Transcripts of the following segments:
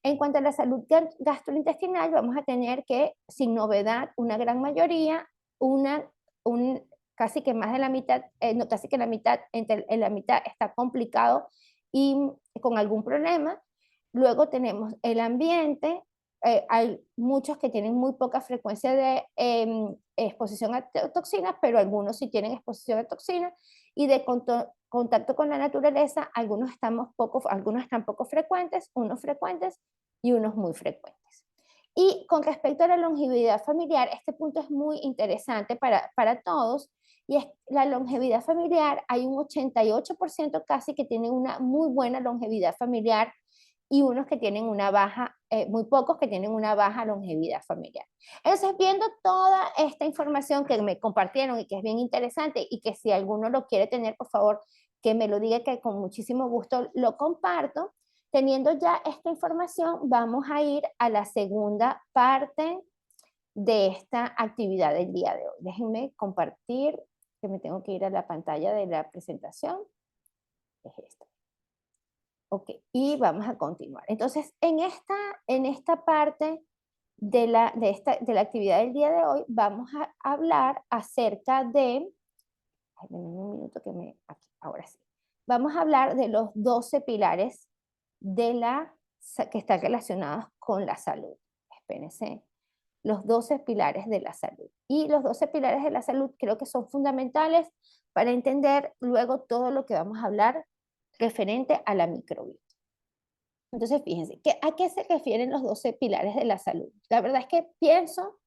En cuanto a la salud gastrointestinal, vamos a tener que, sin novedad, una gran mayoría, una, un, casi que más de la mitad, no, casi que la mitad, en la mitad está complicado y con algún problema. Luego tenemos el ambiente, hay muchos que tienen muy poca frecuencia de exposición a toxinas, pero algunos sí tienen exposición a toxinas, y de contacto con la naturaleza, algunos están poco frecuentes, unos frecuentes y unos muy frecuentes. Y con respecto a la longevidad familiar, este punto es muy interesante para todos, y es la longevidad familiar. Hay un 88% casi que tienen una muy buena longevidad familiar, y unos que tienen una baja, muy pocos que tienen una baja longevidad familiar. Entonces, viendo toda esta información que me compartieron y que es bien interesante, y que si alguno lo quiere tener, por favor, que me lo diga, que con muchísimo gusto lo comparto. Teniendo ya esta información, vamos a ir a la segunda parte de esta actividad del día de hoy. Déjenme compartir, que me tengo que ir a la pantalla de la presentación. Es esta. Ok, y vamos a continuar. Entonces, en esta parte de la actividad del día de hoy, vamos a hablar acerca de, ay, denme un minuto aquí, ahora sí. Vamos a hablar de los 12 pilares que están relacionados con la salud. Espérense, los 12 pilares de la salud. Y los 12 pilares de la salud creo que son fundamentales para entender luego todo lo que vamos a hablar referente a la microbiota. Entonces, fíjense, ¿a qué se refieren los 12 pilares de la salud? La verdad es que pienso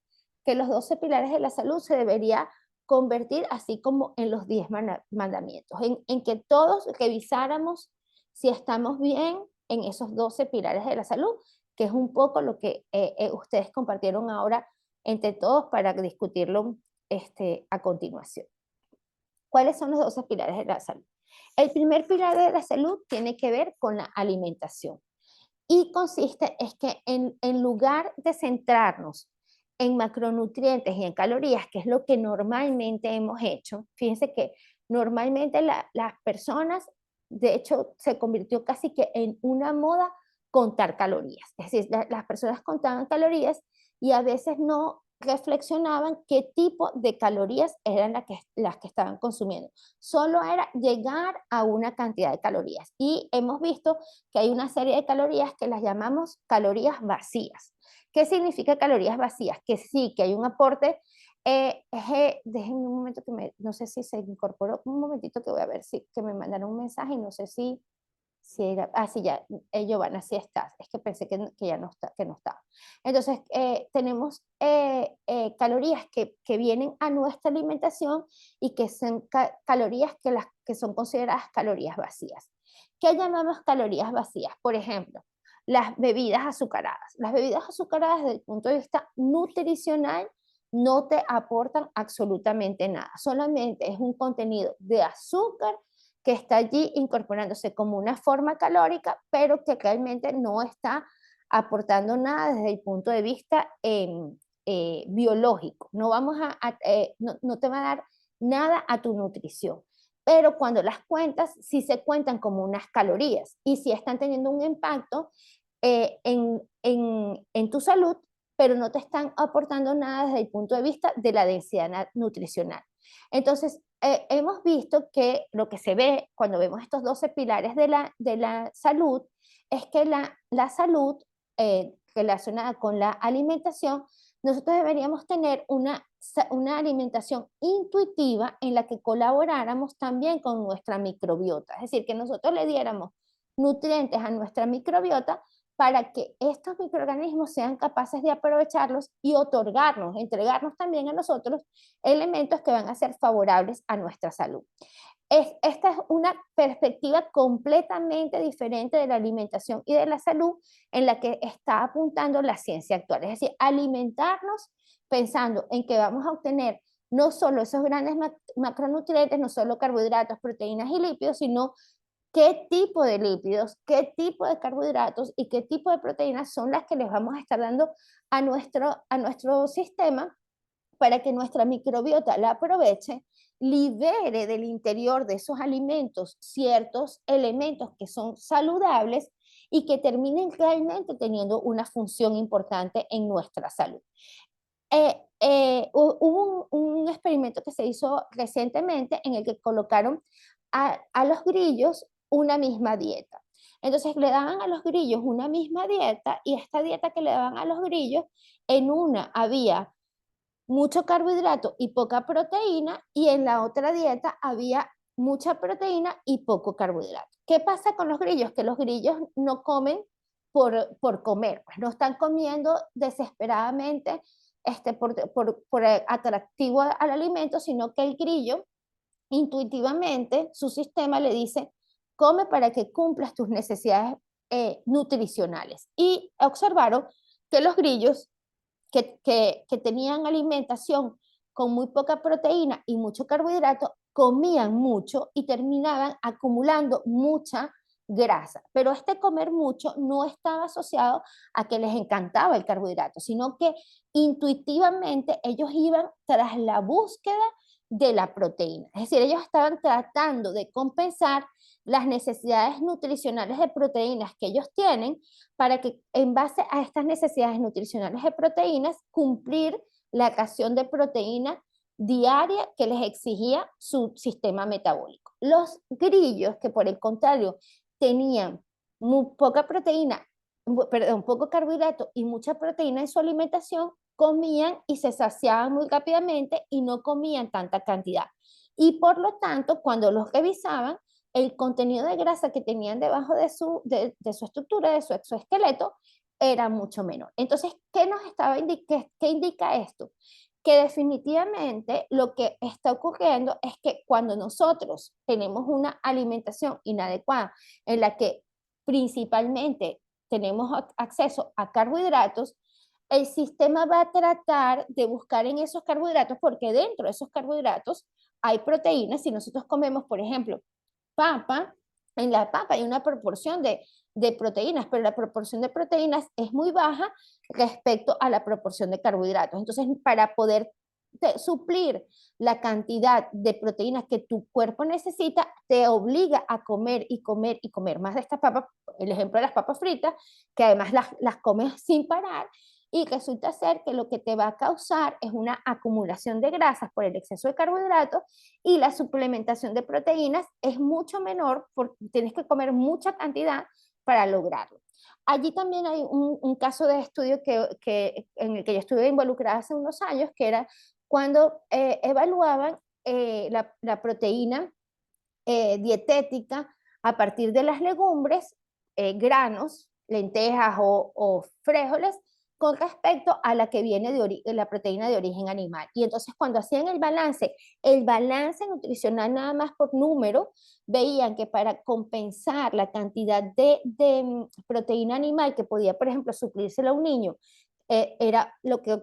que los 12 pilares de la salud se debería convertir así como en los 10 mandamientos, en que todos revisáramos si estamos bien en esos 12 pilares de la salud, que es un poco lo que ustedes compartieron ahora entre todos para discutirlo a continuación. ¿Cuáles son los 12 pilares de la salud? El primer pilar de la salud tiene que ver con la alimentación. Y consiste es que en lugar de centrarnos en macronutrientes y en calorías, que es lo que normalmente hemos hecho, fíjense que normalmente las personas, de hecho, se convirtió casi que en una moda contar calorías. Es decir, las personas contaban calorías y a veces no reflexionaban qué tipo de calorías eran las que estaban consumiendo. Solo era llegar a una cantidad de calorías. Y hemos visto que hay una serie de calorías que las llamamos calorías vacías. ¿Qué significa calorías vacías? Que sí, que hay un aporte. Déjenme un momento no sé si se incorporó, un momentito que voy a ver si que me mandaron un mensaje y no sé si era, sí, ya, Giovanna, sí estás, es que pensé que ya no está, que no estaba. Entonces, tenemos calorías que vienen a nuestra alimentación y que son calorías que son consideradas calorías vacías. ¿Qué llamamos calorías vacías? Por ejemplo, las bebidas azucaradas. Las bebidas azucaradas desde el punto de vista nutricional no te aportan absolutamente nada, solamente es un contenido de azúcar que está allí incorporándose como una forma calórica, pero que realmente no está aportando nada desde el punto de vista biológico. No te va a dar nada a tu nutrición. Pero cuando las cuentas, sí se cuentan como unas calorías y sí están teniendo un impacto en tu salud, pero no te están aportando nada desde el punto de vista de la densidad nutricional. Entonces, hemos visto que lo que se ve cuando vemos estos 12 pilares de la salud es que la salud relacionada con la alimentación, nosotros deberíamos tener una alimentación intuitiva en la que colaboráramos también con nuestra microbiota, es decir, que nosotros le diéramos nutrientes a nuestra microbiota para que estos microorganismos sean capaces de aprovecharlos y entregarnos también a nosotros elementos que van a ser favorables a nuestra salud. Esta es una perspectiva completamente diferente de la alimentación y de la salud en la que está apuntando la ciencia actual. Es decir, alimentarnos pensando en que vamos a obtener no solo esos grandes macronutrientes, no solo carbohidratos, proteínas y lípidos, sino qué tipo de lípidos, qué tipo de carbohidratos y qué tipo de proteínas son las que les vamos a estar dando a nuestro sistema para que nuestra microbiota la aproveche, libere del interior de esos alimentos ciertos elementos que son saludables y que terminen realmente teniendo una función importante en nuestra salud. Hubo un experimento que se hizo recientemente en el que colocaron a los grillos una misma dieta. Entonces le daban a los grillos una misma dieta y esta dieta que le daban a los grillos, en una había mucho carbohidrato y poca proteína y en la otra dieta había mucha proteína y poco carbohidrato. ¿Qué pasa con los grillos? Que los grillos no comen por comer, pues no están comiendo desesperadamente por atractivo al alimento, sino que el grillo intuitivamente su sistema le dice, come para que cumplas tus necesidades nutricionales. Y observaron que los grillos que tenían alimentación con muy poca proteína y mucho carbohidrato, comían mucho y terminaban acumulando mucha grasa. Pero este comer mucho no estaba asociado a que les encantaba el carbohidrato, sino que intuitivamente ellos iban tras la búsqueda de la proteína. Es decir, ellos estaban tratando de compensar las necesidades nutricionales de proteínas que ellos tienen para que en base a estas necesidades nutricionales de proteínas cumplir la canción de proteína diaria que les exigía su sistema metabólico. Los grillos, que por el contrario tenían muy poca proteína, perdón, poco carbohidrato y mucha proteína en su alimentación, comían y se saciaban muy rápidamente y no comían tanta cantidad. Y por lo tanto, cuando los revisaban, el contenido de grasa que tenían debajo de su estructura, de su exoesqueleto, era mucho menor. Entonces, ¿qué indica esto? Que definitivamente lo que está ocurriendo es que cuando nosotros tenemos una alimentación inadecuada en la que principalmente tenemos acceso a carbohidratos, el sistema va a tratar de buscar en esos carbohidratos, porque dentro de esos carbohidratos hay proteínas. Si nosotros comemos, por ejemplo, papa, en la papa hay una proporción de proteínas, pero la proporción de proteínas es muy baja respecto a la proporción de carbohidratos. Entonces, para poder suplir la cantidad de proteínas que tu cuerpo necesita, te obliga a comer y comer y comer más de estas papas, el ejemplo de las papas fritas, que además las comes sin parar, y resulta ser que lo que te va a causar es una acumulación de grasas por el exceso de carbohidratos y la suplementación de proteínas es mucho menor porque tienes que comer mucha cantidad para lograrlo. Allí también hay un caso de estudio en el que yo estuve involucrada hace unos años, que era cuando evaluaban la proteína dietética a partir de las legumbres, granos, lentejas o frijoles, con respecto a la que viene de la proteína de origen animal. Y entonces cuando hacían el balance nutricional nada más por número, veían que para compensar la cantidad de proteína animal que podía, por ejemplo, suplírselo a un niño, era lo que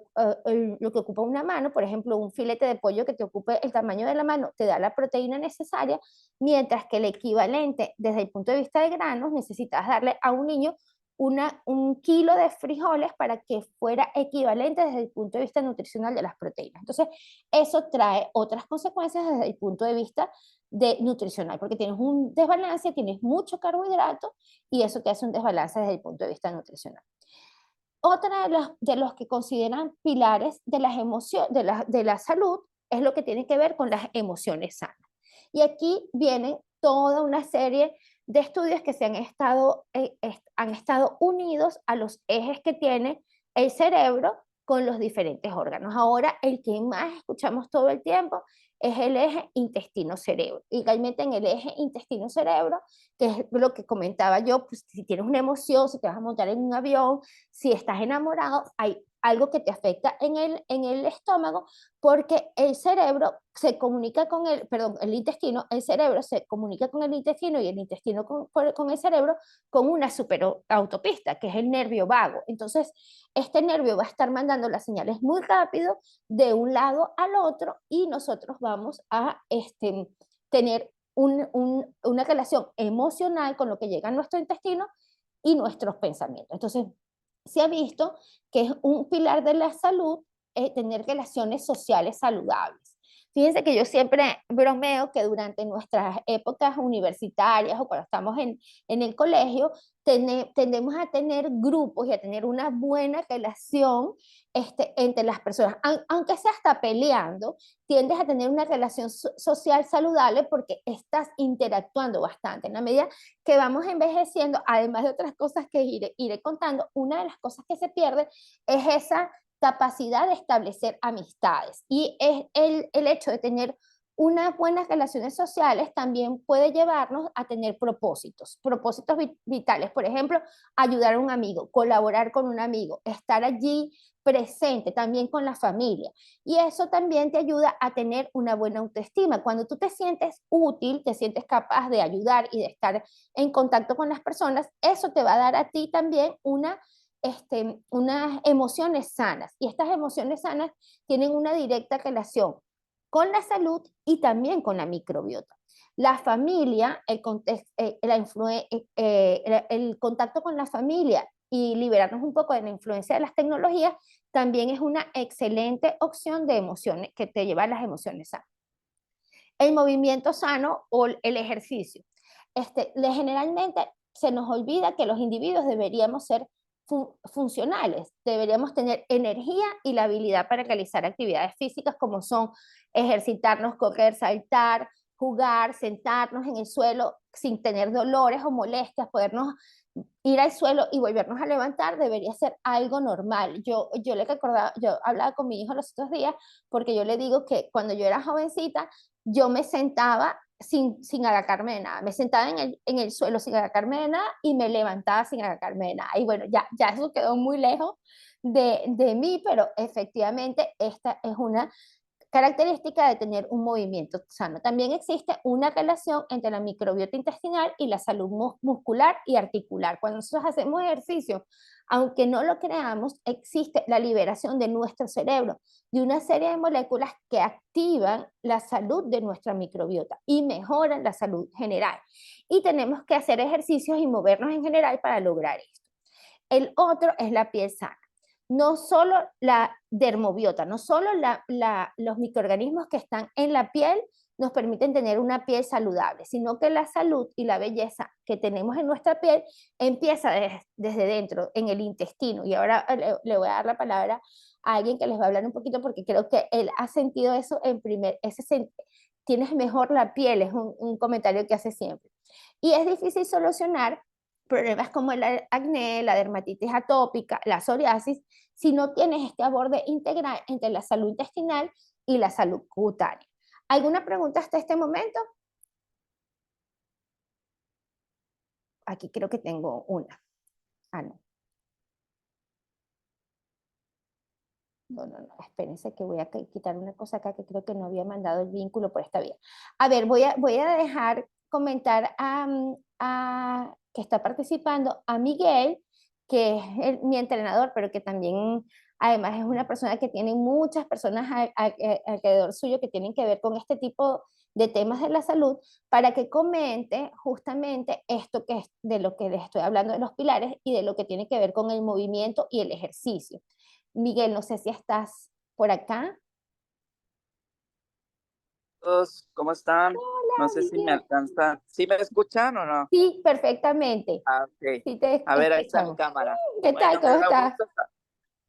ocupa una mano. Por ejemplo, un filete de pollo que te ocupe el tamaño de la mano te da la proteína necesaria, mientras que el equivalente desde el punto de vista de granos necesitas darle a un niño un kilo de frijoles para que fuera equivalente desde el punto de vista nutricional de las proteínas. Entonces, eso trae otras consecuencias desde el punto de vista nutricional, porque tienes un desbalance, tienes mucho carbohidrato y eso te hace un desbalance desde el punto de vista nutricional. Otra de los que consideran pilares de las emociones, de la salud, es lo que tiene que ver con las emociones sanas. Y aquí vienen toda una serie de estudios que han estado unidos a los ejes que tiene el cerebro con los diferentes órganos. Ahora, el que más escuchamos todo el tiempo es el eje intestino-cerebro. Y realmente en el eje intestino-cerebro, que es lo que comentaba yo, pues si tienes una emoción, si te vas a montar en un avión, si estás enamorado, hay algo que te afecta en el estómago, porque el cerebro se comunica con el intestino, el cerebro se comunica con el intestino y el intestino con el cerebro con una superautopista, que es el nervio vago. Entonces, este nervio va a estar mandando las señales muy rápido de un lado al otro y nosotros vamos a tener una relación emocional con lo que llega a nuestro intestino y nuestros pensamientos. Entonces, se ha visto que es un pilar de la salud tener relaciones sociales saludables. Fíjense que yo siempre bromeo que durante nuestras épocas universitarias o cuando estamos en el colegio, tendemos a tener grupos y a tener una buena relación entre las personas. Aunque sea hasta peleando, tiendes a tener una relación social saludable porque estás interactuando bastante. En la medida que vamos envejeciendo, además de otras cosas que iré contando, una de las cosas que se pierde es esa capacidad de establecer amistades. Y es el hecho de tener unas buenas relaciones sociales también puede llevarnos a tener propósitos vitales. Por ejemplo, ayudar a un amigo, colaborar con un amigo, estar allí presente también con la familia. Y eso también te ayuda a tener una buena autoestima. Cuando tú te sientes útil, te sientes capaz de ayudar y de estar en contacto con las personas, eso te va a dar a ti también unas emociones sanas. Y estas emociones sanas tienen una directa relación con la salud y también con la microbiota. La familia, el contacto con la familia y liberarnos un poco de la influencia de las tecnologías, también es una excelente opción de emociones que te lleva a las emociones sanas. El movimiento sano o el ejercicio. Generalmente se nos olvida que los individuos deberíamos ser funcionales, deberíamos tener energía y la habilidad para realizar actividades físicas como son ejercitarnos, correr, saltar, jugar, sentarnos en el suelo sin tener dolores o molestias, podernos ir al suelo y volvernos a levantar debería ser algo normal. Yo le recordaba, yo hablaba con mi hijo los otros días porque yo le digo que cuando yo era jovencita, yo me sentaba sin agacarme de nada. Me sentaba en el suelo sin agacarme de nada y me levantaba sin agacarme de nada. Y bueno, ya eso quedó muy lejos de mí, pero efectivamente esta es una característica de tener un movimiento sano. También existe una relación entre la microbiota intestinal y la salud muscular y articular. Cuando nosotros hacemos ejercicio, aunque no lo creamos, existe la liberación de nuestro cerebro de una serie de moléculas que activan la salud de nuestra microbiota y mejoran la salud general. Y tenemos que hacer ejercicios y movernos en general para lograr esto. El otro es la piel sana. No solo la dermobiota, no solo los microorganismos que están en la piel nos permiten tener una piel saludable, sino que la salud y la belleza que tenemos en nuestra piel empieza desde dentro, en el intestino. Y ahora le voy a dar la palabra a alguien que les va a hablar un poquito porque creo que él ha sentido eso tienes mejor la piel, es un comentario que hace siempre. Y es difícil solucionar problemas como el acné, la dermatitis atópica, la psoriasis, si no tienes este aborde integral entre la salud intestinal y la salud cutánea. ¿Alguna pregunta hasta este momento? Aquí creo que tengo una. Ah, no. No, espérense que voy a quitar una cosa acá que creo que no había mandado el vínculo por esta vía. A ver, voy a dejar comentar a que está participando a Miguel, que es mi entrenador, pero que también además es una persona que tiene muchas personas alrededor suyo que tienen que ver con este tipo de temas de la salud, para que comente justamente esto que es de lo que les estoy hablando de los pilares y de lo que tiene que ver con el movimiento y el ejercicio. Miguel, no sé si estás por acá. Todos, ¿cómo están? No Hola, sé si me Miguel. alcanza. ¿Sí me escuchan o no? Sí, perfectamente. Ah, ok. Sí, te A ver, ahí está mi escuchamos. cámara. ¿Qué tal? Bueno, ¿Cómo estás?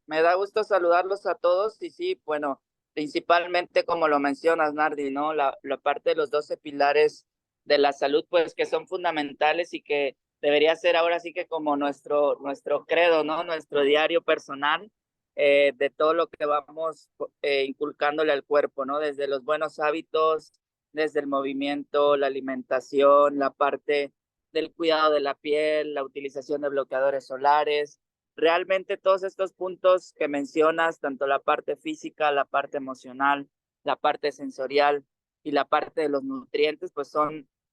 me da gusto saludarlos a todos y sí, bueno, principalmente como lo mencionas, Nardi, ¿no? La parte de los 12 pilares de la salud, pues que son fundamentales y que debería ser ahora sí que como nuestro credo, ¿no? Nuestro diario personal de todo lo que vamos inculcándole al cuerpo, ¿no? Desde los buenos hábitos, desde el movimiento, la alimentación, la parte del cuidado de la piel, la utilización de bloqueadores solares. Realmente todos estos puntos que mencionas, tanto la parte física, la parte emocional, la parte sensorial y la parte de los nutrientes, pues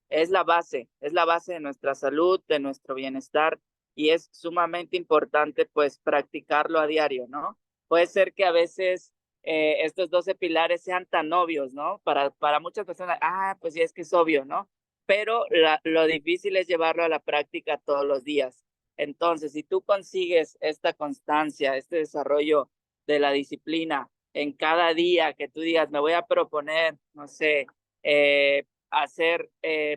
es la base de nuestra salud, de nuestro bienestar y es sumamente importante pues practicarlo a diario, ¿no? Puede ser que a veces estos 12 pilares sean tan obvios, ¿no? Para muchas personas, pues sí, es que es obvio, ¿no? Pero lo difícil es llevarlo a la práctica todos los días. Entonces, si tú consigues esta constancia, este desarrollo de la disciplina en cada día que tú digas, me voy a proponer, no sé, hacer,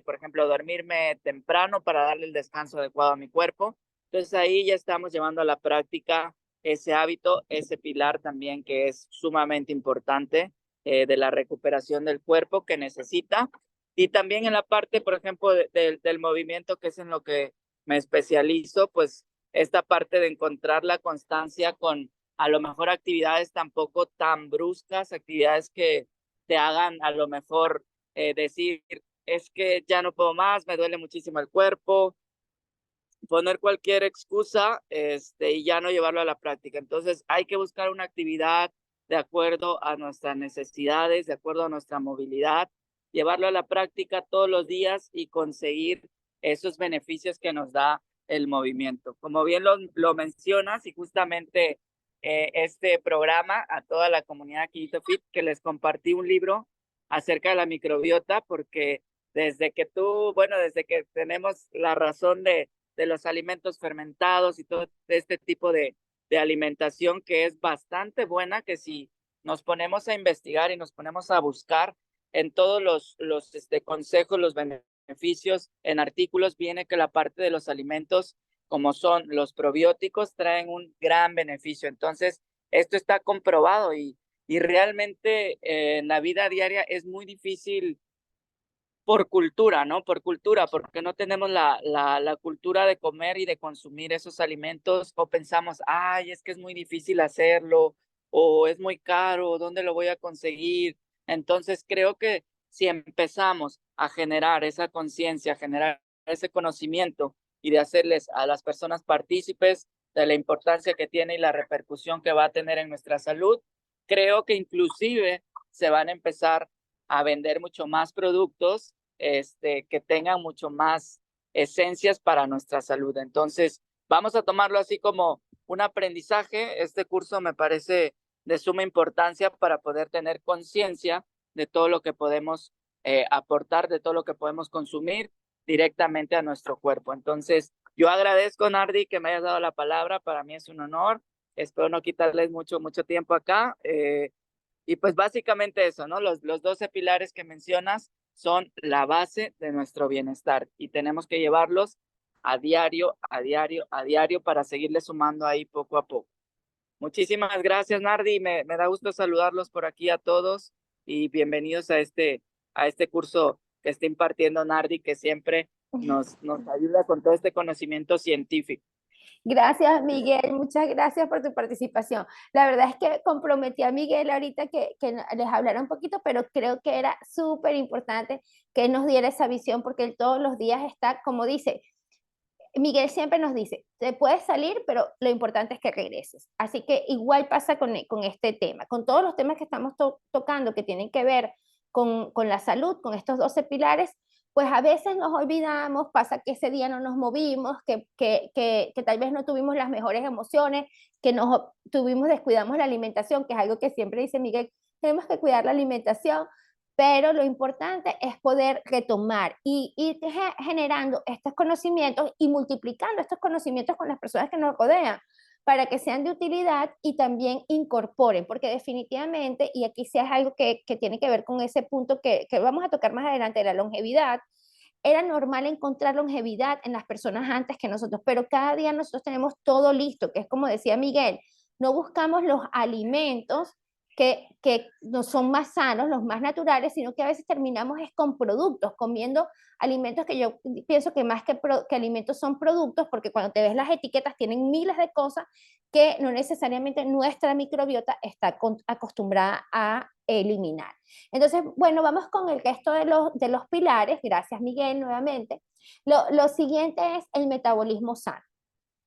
por ejemplo, dormirme temprano para darle el descanso adecuado a mi cuerpo. Entonces ahí ya estamos llevando a la práctica ese hábito, ese pilar también que es sumamente importante de la recuperación del cuerpo que necesita. Y también en la parte, por ejemplo, del movimiento, que es en lo que me especializo, pues esta parte de encontrar la constancia con a lo mejor actividades tampoco tan bruscas, actividades que te hagan a lo mejor decir, es que ya no puedo más, me duele muchísimo el cuerpo, poner cualquier excusa y ya no llevarlo a la práctica. Entonces hay que buscar una actividad de acuerdo a nuestras necesidades, de acuerdo a nuestra movilidad, llevarlo a la práctica todos los días y conseguir esos beneficios que nos da el movimiento. Como bien lo mencionas y justamente este programa a toda la comunidad Quito Fit, que les compartí un libro acerca de la microbiota, porque desde que tenemos la razón de los alimentos fermentados y todo este tipo de alimentación que es bastante buena, que si nos ponemos a investigar y nos ponemos a buscar en todos los consejos, los beneficios, en artículos viene que la parte de los alimentos, como son los probióticos, traen un gran beneficio. Entonces, esto está comprobado y realmente en la vida diaria es muy difícil por cultura, ¿no? Por cultura, porque no tenemos la cultura de comer y de consumir esos alimentos, o pensamos, ay, es que es muy difícil hacerlo, o es muy caro, ¿dónde lo voy a conseguir? Entonces, creo que si empezamos a generar esa conciencia, a generar ese conocimiento y de hacerles a las personas partícipes de la importancia que tiene y la repercusión que va a tener en nuestra salud, creo que inclusive se van a empezar a vender mucho más productos que tengan mucho más esencias para nuestra salud. Entonces, vamos a tomarlo así como un aprendizaje. Este curso me parece de suma importancia para poder tener conciencia de todo lo que podemos aportar, de todo lo que podemos consumir directamente a nuestro cuerpo. Entonces, yo agradezco, Nardi, que me hayas dado la palabra. Para mí es un honor. Espero no quitarles mucho tiempo acá. Y pues básicamente eso, ¿no? Los 12 pilares que mencionas son la base de nuestro bienestar y tenemos que llevarlos a diario, a diario, a diario para seguirle sumando ahí poco a poco. Muchísimas gracias, Nardi. Me da gusto saludarlos por aquí a todos y bienvenidos a este curso que está impartiendo Nardi, que siempre nos ayuda con todo este conocimiento científico. Gracias, Miguel. Muchas gracias por tu participación. La verdad es que comprometí a Miguel ahorita que les hablara un poquito, pero creo que era súper importante que él nos diera esa visión porque él todos los días está, como dice, Miguel siempre nos dice, te puedes salir, pero lo importante es que regreses. Así que igual pasa con este tema, con todos los temas que estamos tocando que tienen que ver con la salud, con estos 12 pilares, pues a veces nos olvidamos, pasa que ese día no nos movimos, que tal vez no tuvimos las mejores emociones, que nos tuvimos, descuidamos la alimentación, que es algo que siempre dice Miguel, tenemos que cuidar la alimentación, pero lo importante es poder retomar y ir generando estos conocimientos y multiplicando estos conocimientos con las personas que nos rodean para que sean de utilidad y también incorporen, porque definitivamente, y aquí sí es algo que tiene que ver con ese punto que vamos a tocar más adelante de la longevidad, era normal encontrar longevidad en las personas antes que nosotros, pero cada día nosotros tenemos todo listo, que es como decía Miguel, no buscamos los alimentos que no son más sanos, los más naturales, sino que a veces terminamos es con productos, comiendo alimentos que yo pienso que más que alimentos son productos, porque cuando te ves las etiquetas tienen miles de cosas que no necesariamente nuestra microbiota está acostumbrada a eliminar. Entonces, bueno, vamos con el resto de los pilares. Gracias, Miguel, nuevamente. Lo siguiente es el metabolismo sano.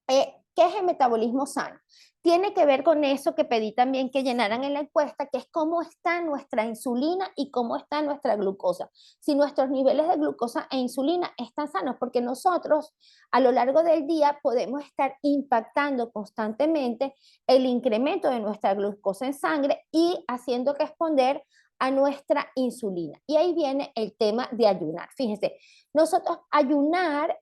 ¿Qué es el metabolismo sano? Tiene que ver con eso que pedí también que llenaran en la encuesta, que es cómo está nuestra insulina y cómo está nuestra glucosa. Si nuestros niveles de glucosa e insulina están sanos, porque nosotros a lo largo del día podemos estar impactando constantemente el incremento de nuestra glucosa en sangre y haciendo responder a nuestra insulina. Y ahí viene el tema de ayunar. Fíjense, nosotros ayunar,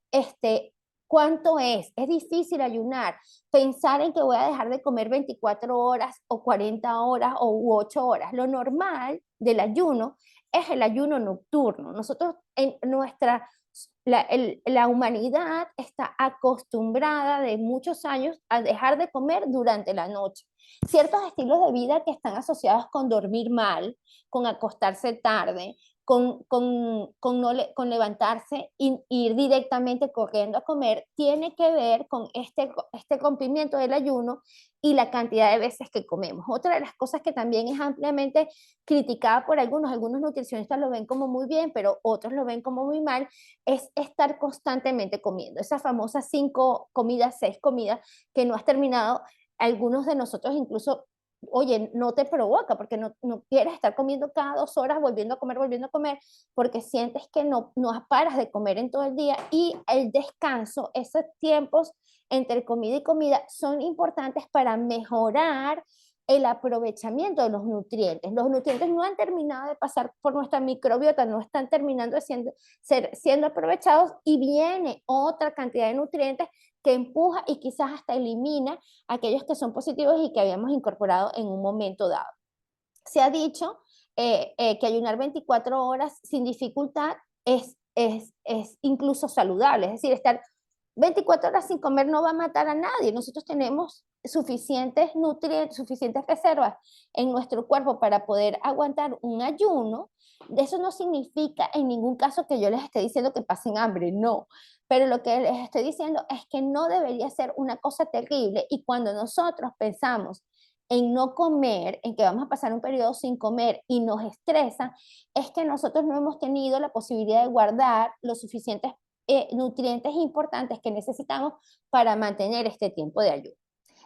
¿Cuánto es? Es difícil ayunar. Pensar en que voy a dejar de comer 24 horas o 40 horas o u 8 horas. Lo normal del ayuno es el ayuno nocturno. Nosotros en la humanidad está acostumbrada de muchos años a dejar de comer durante la noche. Ciertos estilos de vida que están asociados con dormir mal, con acostarse tarde, con levantarse e ir directamente corriendo a comer, tiene que ver con este rompimiento del ayuno y la cantidad de veces que comemos. Otra de las cosas que también es ampliamente criticada por algunos nutricionistas lo ven como muy bien, pero otros lo ven como muy mal, es estar constantemente comiendo. Esas famosas 5 comidas, 6 comidas que no has terminado, algunos de nosotros incluso, oye, no te provoca porque no quieres estar comiendo cada 2 horas, volviendo a comer, porque sientes que no paras de comer en todo el día, y el descanso, esos tiempos entre comida y comida son importantes para mejorar el aprovechamiento de los nutrientes. Los nutrientes no han terminado de pasar por nuestra microbiota, no están terminando de siendo aprovechados, y viene otra cantidad de nutrientes que empuja y quizás hasta elimina aquellos que son positivos y que habíamos incorporado en un momento dado. Se ha dicho que ayunar 24 horas sin dificultad es incluso saludable, es decir, estar 24 horas sin comer no va a matar a nadie. Nosotros tenemos suficientes nutrientes, suficientes reservas en nuestro cuerpo para poder aguantar un ayuno. Eso no significa en ningún caso que yo les esté diciendo que pasen hambre, no. Pero lo que les estoy diciendo es que no debería ser una cosa terrible, y cuando nosotros pensamos en no comer, en que vamos a pasar un periodo sin comer y nos estresa, es que nosotros no hemos tenido la posibilidad de guardar los suficientes nutrientes importantes que necesitamos para mantener este tiempo de ayuno.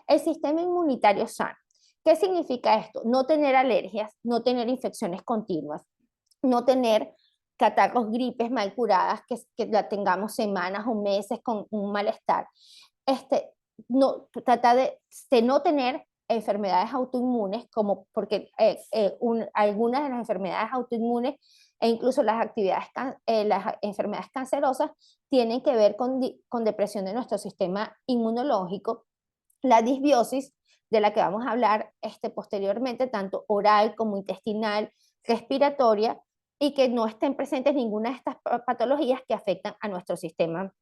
El sistema inmunitario sano. ¿Qué significa esto? No tener alergias, no tener infecciones continuas, no tener catarros, gripes mal curadas, que la tengamos semanas o meses con un malestar. Trata de no tener enfermedades autoinmunes, como porque algunas de las enfermedades autoinmunes e incluso las enfermedades cancerosas tienen que ver con depresión de nuestro sistema inmunológico. La disbiosis, de la que vamos a hablar posteriormente, tanto oral como intestinal, respiratoria, y que no estén presentes ninguna de estas patologías que afectan a nuestro sistema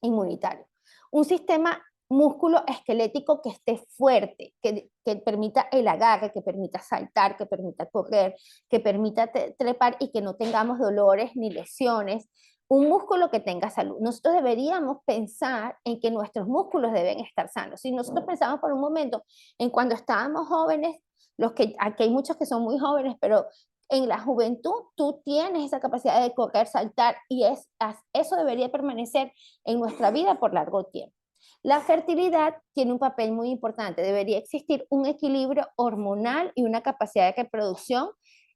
inmunitario. Un sistema músculo esquelético que esté fuerte, que permita el agarre, que permita saltar, que permita correr, que permita trepar, y que no tengamos dolores ni lesiones. Un músculo que tenga salud. Nosotros deberíamos pensar en que nuestros músculos deben estar sanos. Si nosotros pensamos por un momento en cuando estábamos jóvenes, aquí hay muchos que son muy jóvenes, pero en la juventud tú tienes esa capacidad de correr, saltar, y eso debería permanecer en nuestra vida por largo tiempo. La fertilidad tiene un papel muy importante. Debería existir un equilibrio hormonal y una capacidad de reproducción,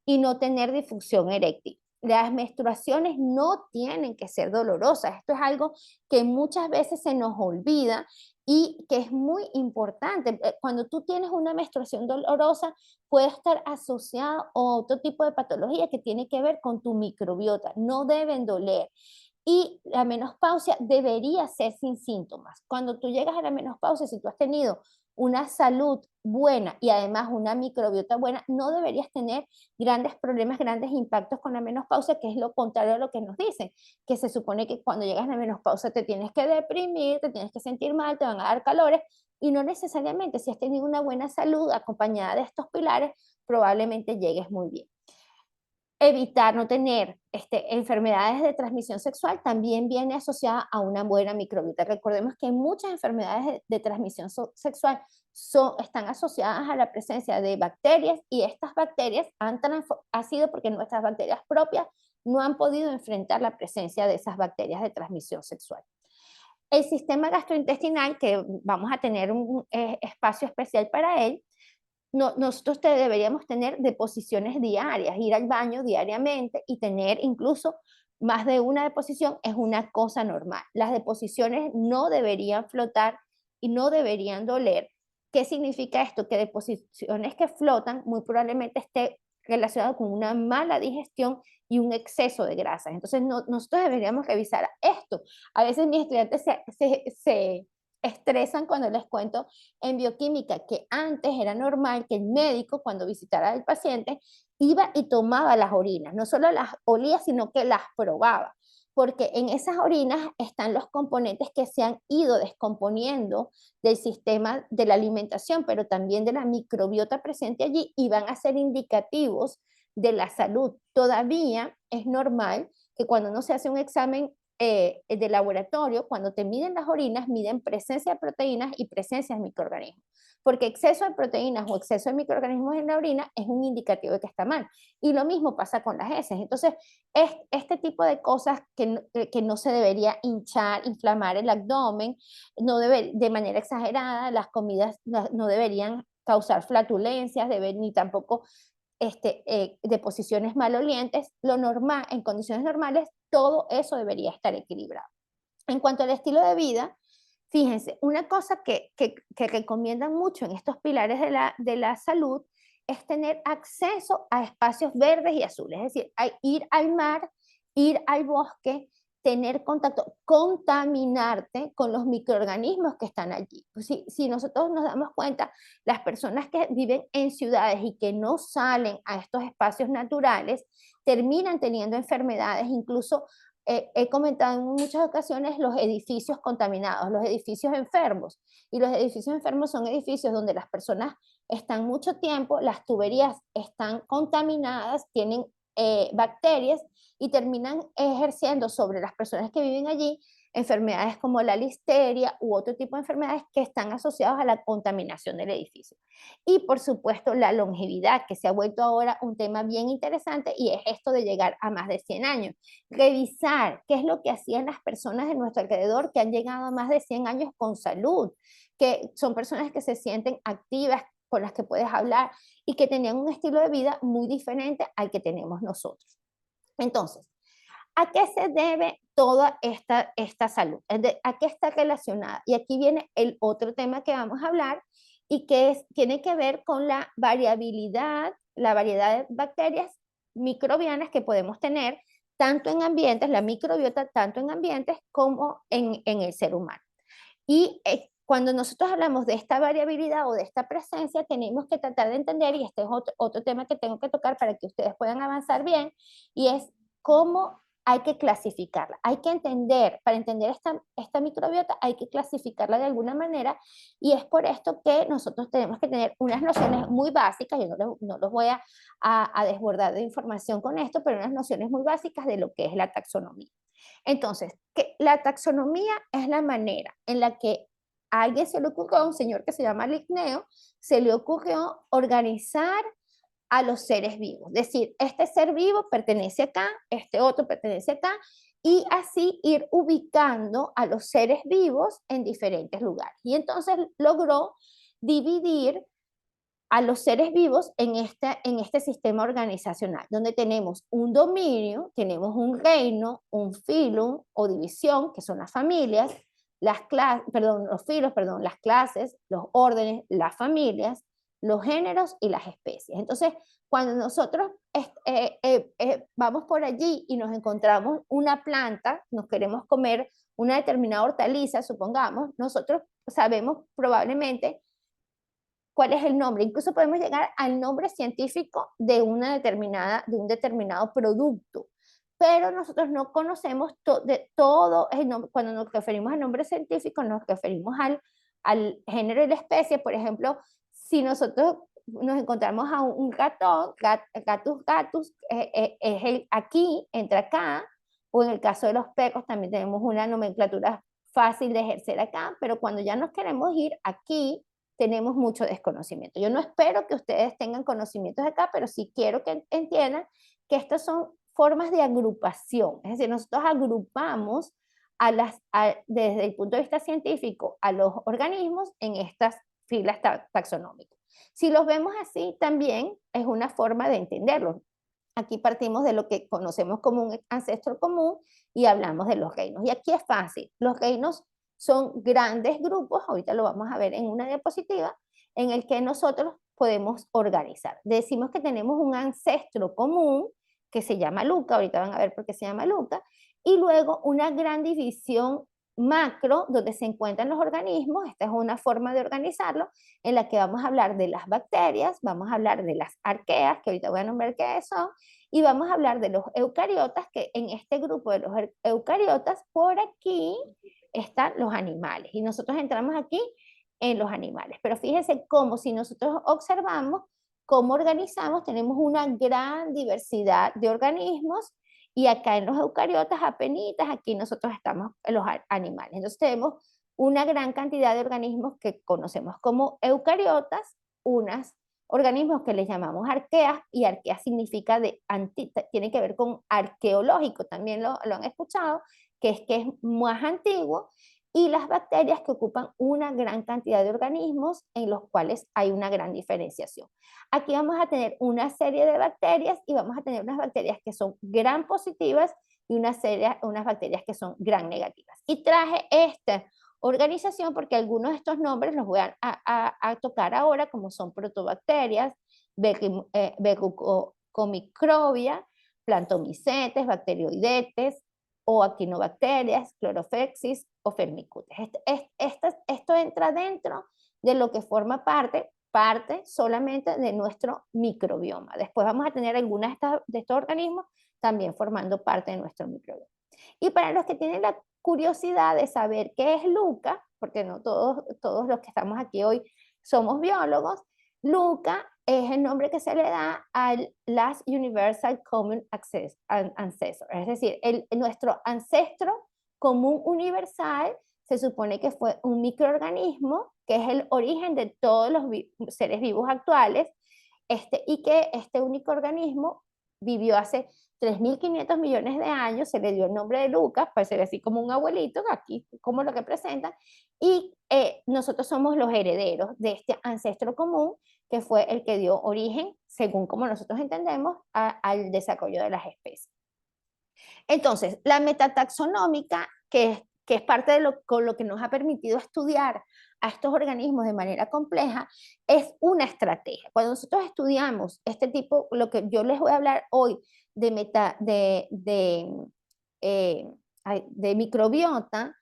y no tener disfunción eréctil. Las menstruaciones no tienen que ser dolorosas. Esto es algo que muchas veces se nos olvida y que es muy importante. Cuando tú tienes una menstruación dolorosa, puede estar asociada a otro tipo de patología que tiene que ver con tu microbiota. No deben doler. Y la menopausia debería ser sin síntomas. Cuando tú llegas a la menopausia, si tú has tenido una salud buena y además una microbiota buena, no deberías tener grandes problemas, grandes impactos con la menopausia, que es lo contrario a lo que nos dicen, que se supone que cuando llegas a la menopausia te tienes que deprimir, te tienes que sentir mal, te van a dar calores, y no necesariamente. Si has tenido una buena salud acompañada de estos pilares, probablemente llegues muy bien. Evitar no tener enfermedades de transmisión sexual también viene asociada a una buena microbiota. Recordemos que muchas enfermedades de transmisión sexual están asociadas a la presencia de bacterias, y estas bacterias ha sido porque nuestras bacterias propias no han podido enfrentar la presencia de esas bacterias de transmisión sexual. El sistema gastrointestinal, que vamos a tener un espacio especial para él, nosotros deberíamos tener deposiciones diarias, ir al baño diariamente y tener incluso más de una deposición es una cosa normal. Las deposiciones no deberían flotar y no deberían doler. ¿Qué significa esto? Que deposiciones que flotan muy probablemente esté relacionado con una mala digestión y un exceso de grasas. Entonces, nosotros deberíamos revisar esto. A veces mis estudiantes se estresan cuando les cuento en bioquímica que antes era normal que el médico, cuando visitara al paciente, iba y tomaba las orinas, no solo las olía, sino que las probaba, porque en esas orinas están los componentes que se han ido descomponiendo del sistema de la alimentación, pero también de la microbiota presente allí, y van a ser indicativos de la salud. Todavía es normal que cuando uno se hace un examen de laboratorio, cuando te miden las orinas, miden presencia de proteínas y presencia de microorganismos, porque exceso de proteínas o exceso de microorganismos en la orina es un indicativo de que está mal. Y lo mismo pasa con las heces. Entonces, este tipo de cosas que no se debería hinchar, inflamar el abdomen, no debe, de manera exagerada, las comidas no deberían causar flatulencias, ni tampoco deposiciones malolientes. Lo normal, en condiciones normales, todo eso debería estar equilibrado. En cuanto al estilo de vida, fíjense, una cosa que recomiendan mucho en estos pilares de la salud es tener acceso a espacios verdes y azules, es decir, ir al mar, ir al bosque, tener contacto, contaminarte con los microorganismos que están allí. Pues si nosotros nos damos cuenta, las personas que viven en ciudades y que no salen a estos espacios naturales, terminan teniendo enfermedades, incluso he comentado en muchas ocasiones los edificios contaminados, los edificios enfermos. Y los edificios enfermos son edificios donde las personas están mucho tiempo, las tuberías están contaminadas, tienen bacterias y terminan ejerciendo sobre las personas que viven allí enfermedades como la listeria u otro tipo de enfermedades que están asociadas a la contaminación del edificio. Y por supuesto la longevidad, que se ha vuelto ahora un tema bien interesante, y es esto de llegar a más de 100 años. Revisar qué es lo que hacían las personas de nuestro alrededor que han llegado a más de 100 años con salud, que son personas que se sienten activas, con las que puedes hablar y que tenían un estilo de vida muy diferente al que tenemos nosotros. Entonces, ¿a qué se debe toda esta salud? ¿A qué está relacionada? Y aquí viene el otro tema que vamos a hablar y que tiene que ver con la variabilidad, la variedad de bacterias microbianas que podemos tener tanto en ambientes, la microbiota, tanto en ambientes como en el ser humano. Y cuando nosotros hablamos de esta variabilidad o de esta presencia, tenemos que tratar de entender, y este es otro tema que tengo que tocar para que ustedes puedan avanzar bien, y es cómo hay que clasificarla. Hay que entender, para entender esta microbiota, hay que clasificarla de alguna manera, y es por esto que nosotros tenemos que tener unas nociones muy básicas. Yo no los voy a desbordar de información con esto, pero unas nociones muy básicas de lo que es la taxonomía. Entonces, la taxonomía es la manera en la que a alguien se le ocurrió, a un señor que se llama Linneo, se le ocurrió organizar a los seres vivos. Es decir, este ser vivo pertenece acá, este otro pertenece acá, y así ir ubicando a los seres vivos en diferentes lugares. Y entonces logró dividir a los seres vivos en este sistema organizacional, donde tenemos un dominio, tenemos un reino, un filum o división, que son las familias, los filos, las clases, los órdenes, las familias, los géneros y las especies. Entonces, cuando nosotros vamos por allí y nos encontramos una planta, nos queremos comer una determinada hortaliza, supongamos, nosotros sabemos probablemente cuál es el nombre. Incluso podemos llegar al nombre científico de un determinado producto, pero nosotros no conocemos de todo el nombre. Cuando nos referimos al nombre científico, nos referimos al género y la especie. Por ejemplo, si nosotros nos encontramos a un ratón, gatus, aquí, entra acá, o en el caso de los perros también tenemos una nomenclatura fácil de ejercer acá, pero cuando ya nos queremos ir aquí, tenemos mucho desconocimiento. Yo no espero que ustedes tengan conocimientos acá, pero sí quiero que entiendan que estas son formas de agrupación. Es decir, nosotros agrupamos desde el punto de vista científico a los organismos en estas filas taxonómicas. Si los vemos así, también es una forma de entenderlos. Aquí partimos de lo que conocemos como un ancestro común y hablamos de los reinos. Y aquí es fácil. Los reinos son grandes grupos, ahorita lo vamos a ver en una diapositiva, en el que nosotros podemos organizar. Decimos que tenemos un ancestro común que se llama Luca, ahorita van a ver por qué se llama Luca, y luego una gran división macro donde se encuentran los organismos. Esta es una forma de organizarlo en la que vamos a hablar de las bacterias, vamos a hablar de las arqueas, que ahorita voy a nombrar qué son, y vamos a hablar de los eucariotas, que en este grupo de los eucariotas, por aquí están los animales, y nosotros entramos aquí en los animales. Pero fíjense cómo si nosotros observamos cómo organizamos, tenemos una gran diversidad de organismos, y acá en los eucariotas, apenitas, aquí nosotros estamos en los animales. Entonces tenemos una gran cantidad de organismos que conocemos como eucariotas, unos organismos que les llamamos arqueas, y arqueas significa tiene que ver con arqueológico, también lo han escuchado, que es más antiguo, y las bacterias, que ocupan una gran cantidad de organismos en los cuales hay una gran diferenciación. Aquí vamos a tener una serie de bacterias, y vamos a tener unas bacterias que son gran positivas y unas bacterias que son gran negativas. Y traje esta organización porque algunos de estos nombres los voy a tocar ahora, como son protobacterias, Verrucomicrobia, plantomicetes, bacteroidetes, o actinobacterias, cloroflexis o firmicutes. Esto entra dentro de lo que forma parte solamente de nuestro microbioma. Después vamos a tener algunas de estos organismos también formando parte de nuestro microbioma. Y para los que tienen la curiosidad de saber qué es LUCA, porque no todos los que estamos aquí hoy somos biólogos, LUCA es el nombre que se le da al Last Universal Common Ancestor, es decir, nuestro ancestro común universal. Se supone que fue un microorganismo que es el origen de todos los seres vivos actuales, y que este único organismo vivió hace 3.500 millones de años. Se le dio el nombre de Lucas, para ser así como un abuelito, aquí como lo que presenta, y nosotros somos los herederos de este ancestro común, que fue el que dio origen, según como nosotros entendemos, al desarrollo de las especies. Entonces, la metataxonómica, que es parte de con lo que nos ha permitido estudiar a estos organismos de manera compleja, es una estrategia. Cuando nosotros estudiamos este tipo, lo que yo les voy a hablar hoy de microbiota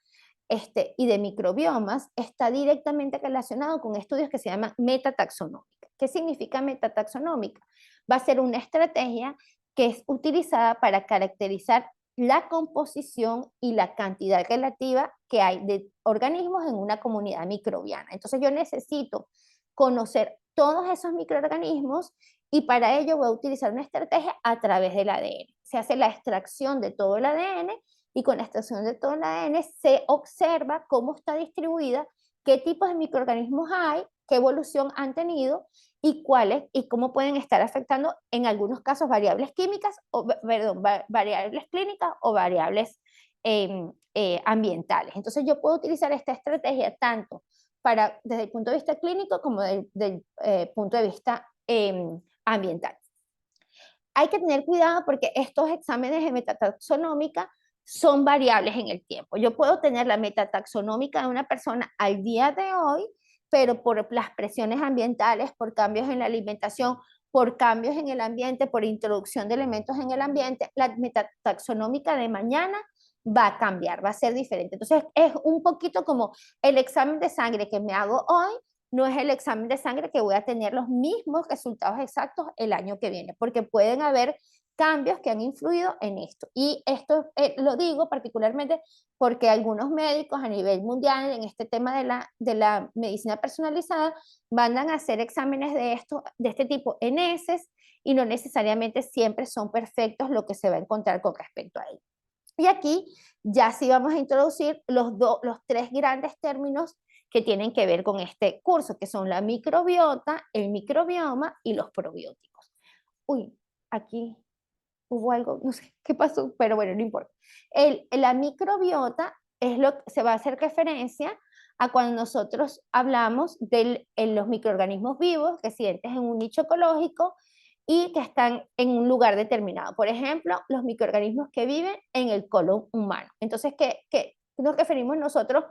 y de microbiomas, está directamente relacionado con estudios que se llaman metataxonómica. ¿Qué significa metataxonómica? Va a ser una estrategia que es utilizada para caracterizar la composición y la cantidad relativa que hay de organismos en una comunidad microbiana. Entonces yo necesito conocer todos esos microorganismos, y para ello voy a utilizar una estrategia a través del ADN. Se hace la extracción de todo el ADN, y con la extracción de todo el ADN se observa cómo está distribuida, qué tipos de microorganismos hay, qué evolución han tenido, y cuáles y cómo pueden estar afectando en algunos casos variables químicas, variables clínicas o variables ambientales. Entonces yo puedo utilizar esta estrategia tanto desde el punto de vista clínico como del punto de vista ambiental. Hay que tener cuidado porque estos exámenes de metataxonómica son variables en el tiempo. Yo puedo tener la metataxonómica de una persona al día de hoy, pero por las presiones ambientales, por cambios en la alimentación, por cambios en el ambiente, por introducción de elementos en el ambiente, la metataxonómica de mañana va a cambiar, va a ser diferente. Entonces es un poquito como el examen de sangre que me hago hoy, no es el examen de sangre que voy a tener los mismos resultados exactos el año que viene, porque pueden haber cambios que han influido en esto. Y esto lo digo particularmente porque algunos médicos a nivel mundial en este tema de la medicina personalizada mandan a hacer exámenes de este tipo en heces, y no necesariamente siempre son perfectos lo que se va a encontrar con respecto a ello. Y aquí ya sí vamos a introducir los tres grandes términos que tienen que ver con este curso, que son la microbiota, el microbioma y los probióticos. Uy, aquí hubo algo, no sé qué pasó, pero bueno, no importa. La microbiota se va a hacer referencia a cuando nosotros hablamos de los microorganismos vivos residentes en un nicho ecológico y que están en un lugar determinado. Por ejemplo, los microorganismos que viven en el colon humano. Entonces, ¿qué nos referimos nosotros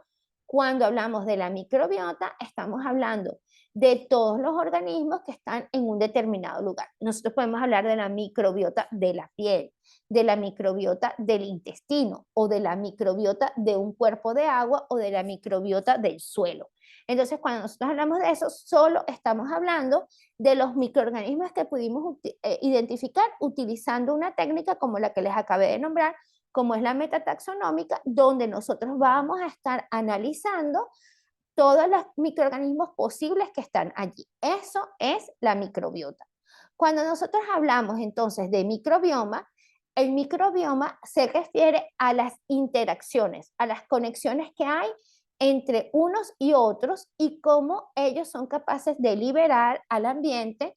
Cuando hablamos de la microbiota, estamos hablando de todos los organismos que están en un determinado lugar. Nosotros podemos hablar de la microbiota de la piel, de la microbiota del intestino, o de la microbiota de un cuerpo de agua, o de la microbiota del suelo. Entonces, cuando nosotros hablamos de eso, solo estamos hablando de los microorganismos que pudimos identificar utilizando una técnica como la que les acabé de nombrar, como es la metataxonómica, donde nosotros vamos a estar analizando todos los microorganismos posibles que están allí. Eso es la microbiota. Cuando nosotros hablamos entonces de microbioma, el microbioma se refiere a las interacciones, a las conexiones que hay entre unos y otros y cómo ellos son capaces de liberar al ambiente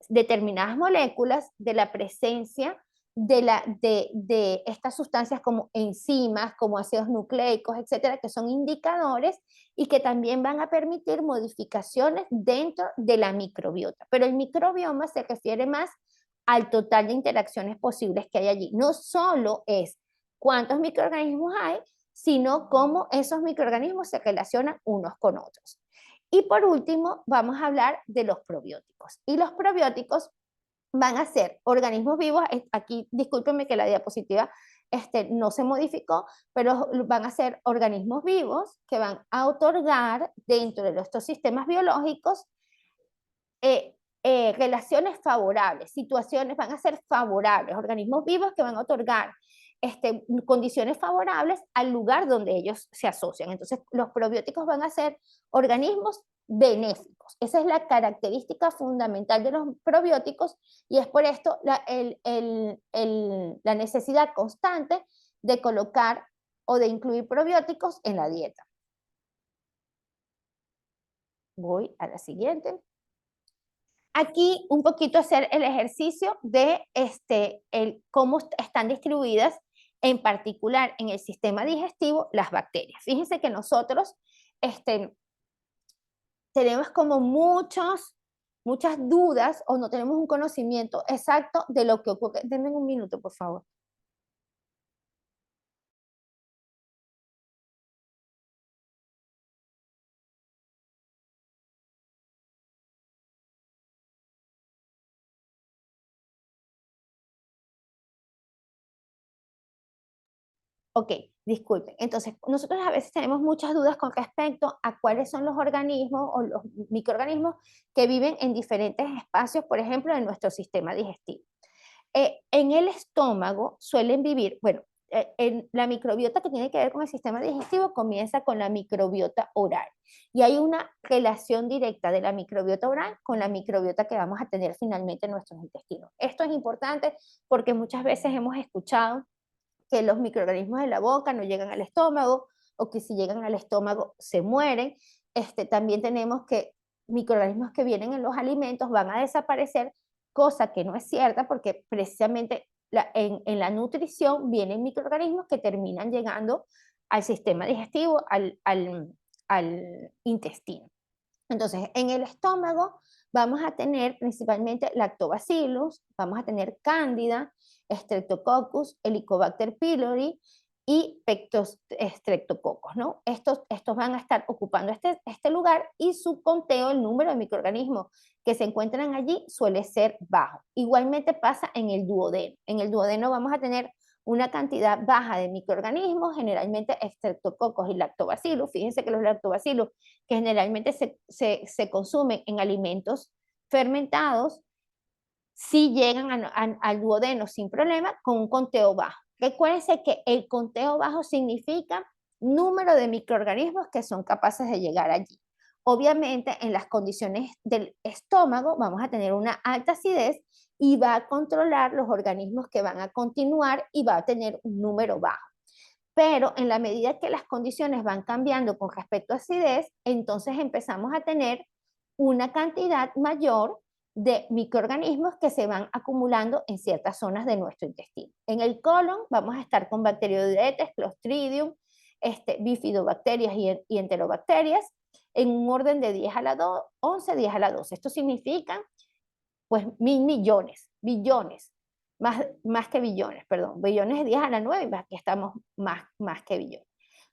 determinadas moléculas de la presencia de estas sustancias como enzimas, como ácidos nucleicos, etcétera, que son indicadores y que también van a permitir modificaciones dentro de la microbiota. Pero el microbioma se refiere más al total de interacciones posibles que hay allí. No solo es cuántos microorganismos hay, sino cómo esos microorganismos se relacionan unos con otros. Y por último, vamos a hablar de los probióticos. Y los probióticos van a ser organismos vivos. Aquí, discúlpenme que la diapositiva no se modificó, pero van a ser organismos vivos que van a otorgar dentro de estos sistemas biológicos relaciones favorables, situaciones van a ser favorables, organismos vivos que van a otorgar condiciones favorables al lugar donde ellos se asocian. Entonces, los probióticos van a ser organismos benéficos. Esa es la característica fundamental de los probióticos y es por esto la necesidad constante de colocar o de incluir probióticos en la dieta. Voy a la siguiente. Aquí un poquito hacer el ejercicio de cómo están distribuidas en particular en el sistema digestivo las bacterias. Fíjense que nosotros tenemos como muchas dudas o no tenemos un conocimiento exacto de lo que ocurre. Denme un minuto, por favor. Ok, disculpen. Entonces, nosotros a veces tenemos muchas dudas con respecto a cuáles son los organismos o los microorganismos que viven en diferentes espacios, por ejemplo, en nuestro sistema digestivo. En el estómago suelen vivir, bueno, en la microbiota que tiene que ver con el sistema digestivo comienza con la microbiota oral. Y hay una relación directa de la microbiota oral con la microbiota que vamos a tener finalmente en nuestros intestinos. Esto es importante porque muchas veces hemos escuchado que los microorganismos de la boca no llegan al estómago o que si llegan al estómago se mueren. También tenemos que microorganismos que vienen en los alimentos van a desaparecer, cosa que no es cierta porque precisamente en la nutrición vienen microorganismos que terminan llegando al sistema digestivo, al intestino. Entonces, en el estómago vamos a tener principalmente lactobacillus, vamos a tener cándida, streptococcus, helicobacter pylori y streptococcus, ¿no? Estos van a estar ocupando este lugar y su conteo, el número de microorganismos que se encuentran allí suele ser bajo. Igualmente pasa en el duodeno. En el duodeno vamos a tener una cantidad baja de microorganismos, generalmente streptococcus y lactobacillus. Fíjense que los lactobacillus, que generalmente se consumen en alimentos fermentados, sí llegan al duodeno sin problema con un conteo bajo. Recuérdense que el conteo bajo significa número de microorganismos que son capaces de llegar allí. Obviamente, en las condiciones del estómago vamos a tener una alta acidez y va a controlar los organismos que van a continuar y va a tener un número bajo. Pero en la medida que las condiciones van cambiando con respecto a acidez, entonces empezamos a tener una cantidad mayor de microorganismos que se van acumulando en ciertas zonas de nuestro intestino. En el colon vamos a estar con Bacteroidetes, Clostridium, bifidobacterias y enterobacterias en un orden de 10 a la 11, 10 a la 12. Esto significa pues 1.000 millones, billones, más que billones, perdón, billones de 10 a la 9, aquí estamos más que billones.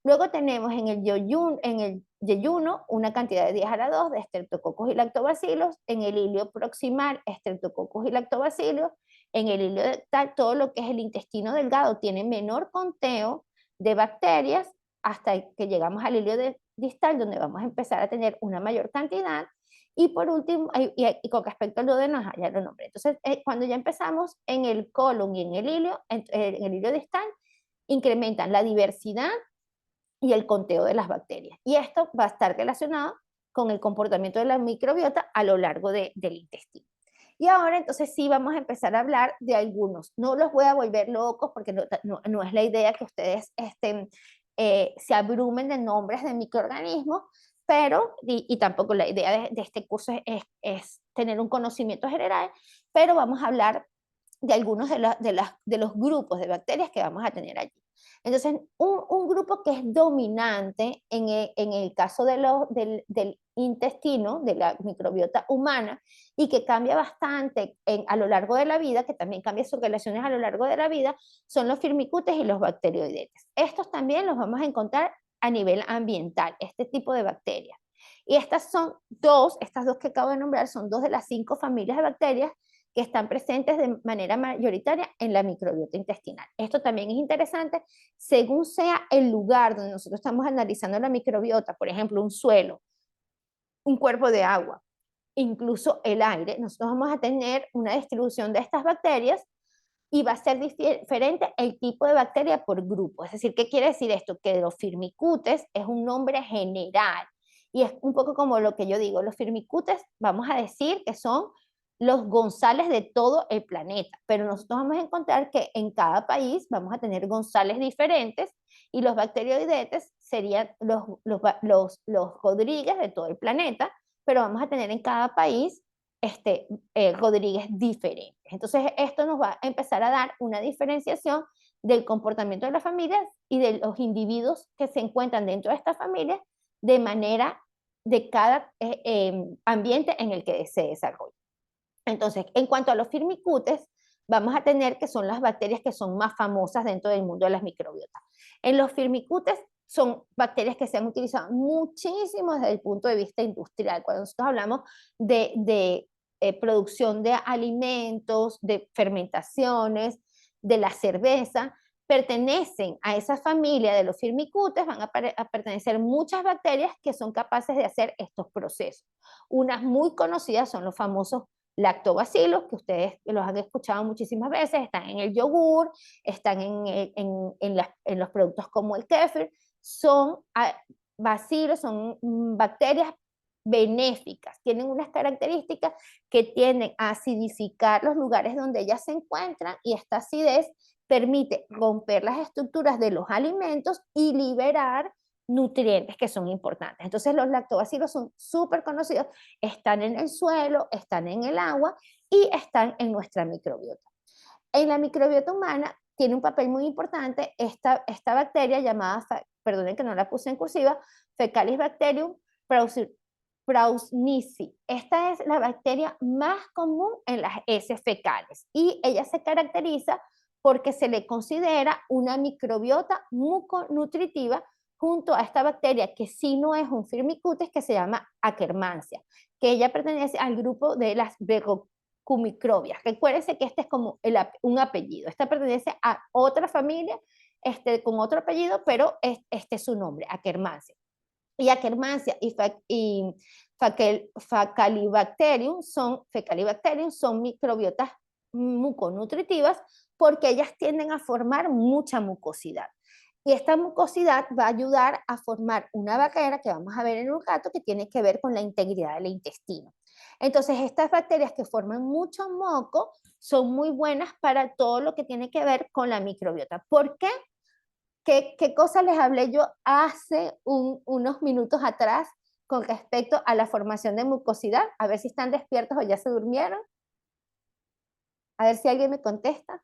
Luego tenemos en el yeyuno una cantidad de 10 a la 2 de Streptococcus y lactobacilos, en el hilio proximal Streptococcus y lactobacilos, en el hilio tal, todo lo que es el intestino delgado tiene menor conteo de bacterias hasta que llegamos al hilio distal, donde vamos a empezar a tener una mayor cantidad. Y por último, y con respecto al duodeno, ya lo nombré. Entonces, cuando ya empezamos en el colon y en el hilio distal, incrementan la diversidad y el conteo de las bacterias. Y esto va a estar relacionado con el comportamiento de la microbiota a lo largo del intestino. Y ahora entonces sí vamos a empezar a hablar de algunos. No los voy a volver locos porque no es la idea que ustedes se abrumen de nombres de microorganismos, pero, y tampoco la idea de este curso es tener un conocimiento general, pero vamos a hablar de algunos de los grupos de bacterias que vamos a tener allí. Entonces, un grupo que es dominante en el caso del intestino, de la microbiota humana, y que cambia bastante a lo largo de la vida, que también cambia sus relaciones a lo largo de la vida, son los firmicutes y los bacteroidetes. Estos también los vamos a encontrar a nivel ambiental, este tipo de bacterias. Y estas dos que acabo de nombrar, son dos de las 5 familias de bacterias que están presentes de manera mayoritaria en la microbiota intestinal. Esto también es interesante, según sea el lugar donde nosotros estamos analizando la microbiota, por ejemplo, un suelo, un cuerpo de agua, incluso el aire, nosotros vamos a tener una distribución de estas bacterias y va a ser diferente el tipo de bacteria por grupo. Es decir, ¿qué quiere decir esto? Que los firmicutes es un nombre general y es un poco como lo que yo digo, los firmicutes vamos a decir que son los González de todo el planeta, pero nosotros vamos a encontrar que en cada país vamos a tener González diferentes y los bacterioidetes serían los Rodríguez de todo el planeta, pero vamos a tener en cada país Rodríguez diferentes. Entonces, esto nos va a empezar a dar una diferenciación del comportamiento de las familias y de los individuos que se encuentran dentro de estas familias de manera de cada ambiente en el que se desarrolla. Entonces, en cuanto a los firmicutes, vamos a tener que son las bacterias que son más famosas dentro del mundo de las microbiotas. En los firmicutes son bacterias que se han utilizado muchísimo desde el punto de vista industrial. Cuando nosotros hablamos de producción de alimentos, de fermentaciones, de la cerveza, pertenecen a esa familia de los firmicutes, van a pertenecer muchas bacterias que son capaces de hacer estos procesos. Unas muy conocidas son los famosos lactobacilos, que ustedes los han escuchado muchísimas veces, están en el yogur, están en los productos como el kéfir, son bacilos, son bacterias benéficas, tienen unas características que tienden a acidificar los lugares donde ellas se encuentran y esta acidez permite romper las estructuras de los alimentos y liberar nutrientes que son importantes. Entonces los lactobacilos son súper conocidos, están en el suelo, están en el agua y están en nuestra microbiota. En la microbiota humana tiene un papel muy importante esta bacteria llamada, perdonen que no la puse en cursiva, Fecalis bacterium prausnici. Esta es la bacteria más común en las heces fecales y ella se caracteriza porque se le considera una microbiota muconutritiva junto a esta bacteria que sí no es un firmicutes, que se llama Akkermansia, que ella pertenece al grupo de las Berrocumicrobias. Recuérdense que este es como un apellido. Esta pertenece a otra familia con otro apellido, pero este es su nombre, Akkermansia. Y Akkermansia y Faecalibacterium son microbiotas muconutritivas porque ellas tienden a formar mucha mucosidad. Y esta mucosidad va a ayudar a formar una barrera que vamos a ver en un rato que tiene que ver con la integridad del intestino. Entonces, estas bacterias que forman mucho moco son muy buenas para todo lo que tiene que ver con la microbiota. ¿Por qué? ¿Qué cosa les hablé yo hace unos minutos atrás con respecto a la formación de mucosidad? A ver si están despiertos o ya se durmieron. A ver si alguien me contesta.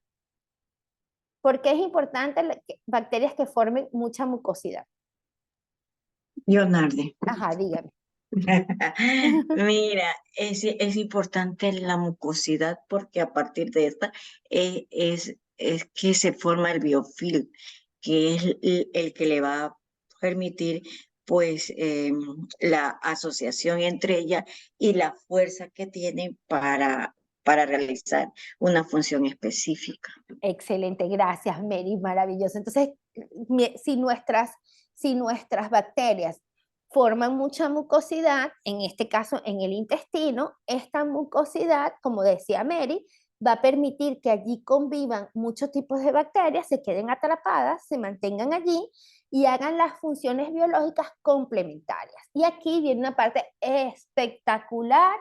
¿Por qué es importante bacterias que formen mucha mucosidad? Leonardo. Ajá, dígame. Mira, es importante la mucosidad porque a partir de esta es que se forma el biofilm, que es el que le va permitir pues la asociación entre ellas y la fuerza que tienen para realizar una función específica. Excelente, gracias, Mary, maravilloso. Entonces, si nuestras bacterias forman mucha mucosidad, en este caso en el intestino, esta mucosidad, como decía Mary, va a permitir que allí convivan muchos tipos de bacterias, se queden atrapadas, se mantengan allí y hagan las funciones biológicas complementarias. Y aquí viene una parte espectacular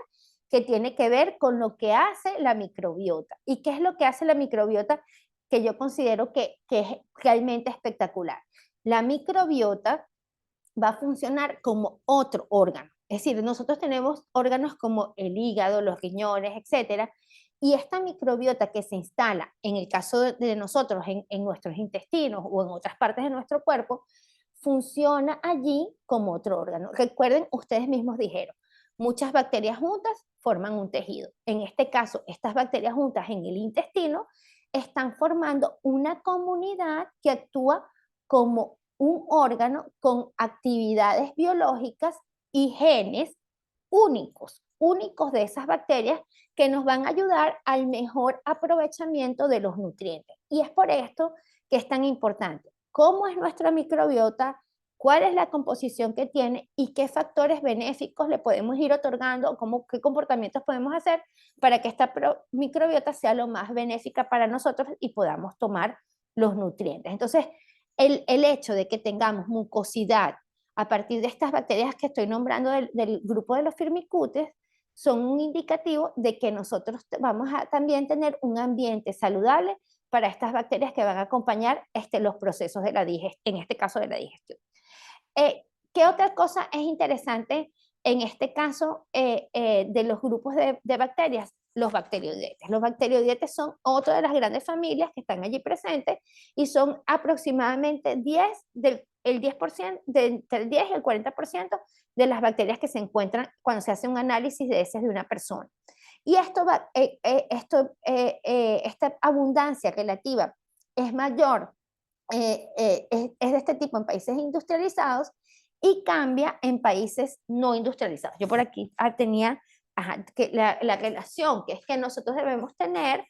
que tiene que ver con lo que hace la microbiota. ¿Y qué es lo que hace la microbiota? Que yo considero que es realmente espectacular. La microbiota va a funcionar como otro órgano. Es decir, nosotros tenemos órganos como el hígado, los riñones, etcétera, y esta microbiota que se instala, en el caso de nosotros, en nuestros intestinos o en otras partes de nuestro cuerpo, funciona allí como otro órgano. Recuerden, ustedes mismos dijeron, muchas bacterias juntas forman un tejido. En este caso, estas bacterias juntas en el intestino están formando una comunidad que actúa como un órgano con actividades biológicas y genes únicos de esas bacterias que nos van a ayudar al mejor aprovechamiento de los nutrientes. Y es por esto que es tan importante. ¿Cómo es nuestra microbiota? ¿Cuál es la composición que tiene y qué factores benéficos le podemos ir otorgando? ¿Qué comportamientos podemos hacer para que esta microbiota sea lo más benéfica para nosotros y podamos tomar los nutrientes? Entonces, el hecho de que tengamos mucosidad a partir de estas bacterias que estoy nombrando del grupo de los firmicutes son un indicativo de que nosotros vamos a también tener un ambiente saludable para estas bacterias que van a acompañar los procesos de la digestión, en este caso de la digestión. ¿Qué otra cosa es interesante en este caso de los grupos de bacterias? Los bacteroidetes. Los bacteroidetes son otra de las grandes familias que están allí presentes y son aproximadamente el 10%, entre el 10 y el 40% de las bacterias que se encuentran cuando se hace un análisis de heces de una persona. Y esta abundancia relativa es mayor, es de este tipo en países industrializados y cambia en países no industrializados. Yo por aquí tenía que la relación que es que nosotros debemos tener,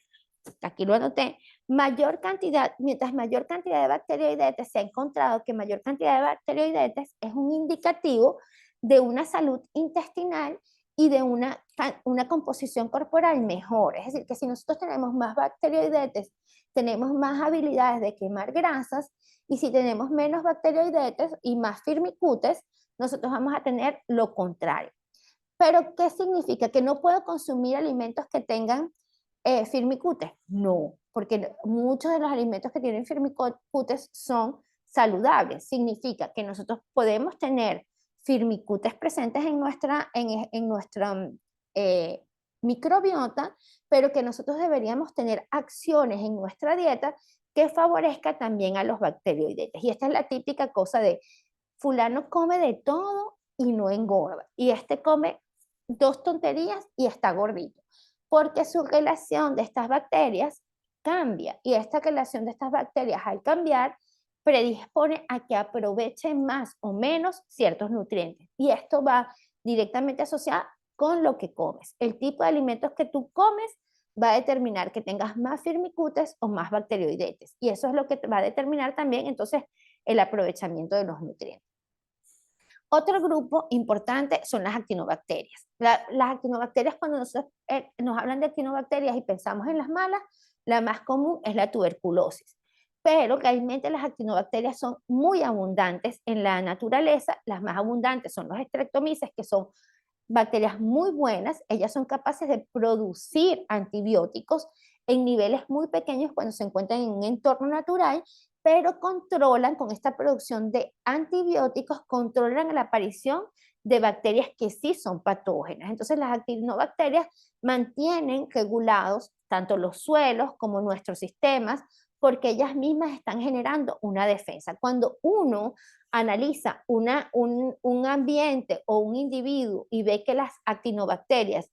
aquí lo anoté, mientras mayor cantidad de bacteroidetes se ha encontrado que mayor cantidad de bacteroidetes es un indicativo de una salud intestinal y de una composición corporal mejor. Es decir, que si nosotros tenemos más bacteroidetes, tenemos más habilidades de quemar grasas, y si tenemos menos bacteroidetes y más firmicutes, nosotros vamos a tener lo contrario. ¿Pero qué significa? ¿Que no puedo consumir alimentos que tengan firmicutes? No, porque muchos de los alimentos que tienen firmicutes son saludables. Significa que nosotros podemos tener firmicutes presentes en nuestra microbiota, pero que nosotros deberíamos tener acciones en nuestra dieta que favorezca también a los bacteroidetes. Y esta es la típica cosa de fulano come de todo y no engorda, y este come 2 tonterías y está gordito, porque su relación de estas bacterias cambia, y esta relación de estas bacterias al cambiar predispone a que aprovechen más o menos ciertos nutrientes, y esto va directamente asociado con lo que comes. El tipo de alimentos que tú comes va a determinar que tengas más firmicutes o más bacteroidetes, y eso es lo que va a determinar también entonces el aprovechamiento de los nutrientes. Otro grupo importante son las actinobacterias. Las actinobacterias, cuando nos hablan de actinobacterias y pensamos en las malas, la más común es la tuberculosis. Pero realmente las actinobacterias son muy abundantes en la naturaleza. Las más abundantes son los Streptomyces, que son bacterias muy buenas. Ellas son capaces de producir antibióticos en niveles muy pequeños cuando se encuentran en un entorno natural, pero controlan con esta producción de antibióticos, controlan la aparición de bacterias que sí son patógenas. Entonces las actinobacterias mantienen regulados tanto los suelos como nuestros sistemas, porque ellas mismas están generando una defensa. Cuando uno analiza un ambiente o un individuo y ve que las actinobacterias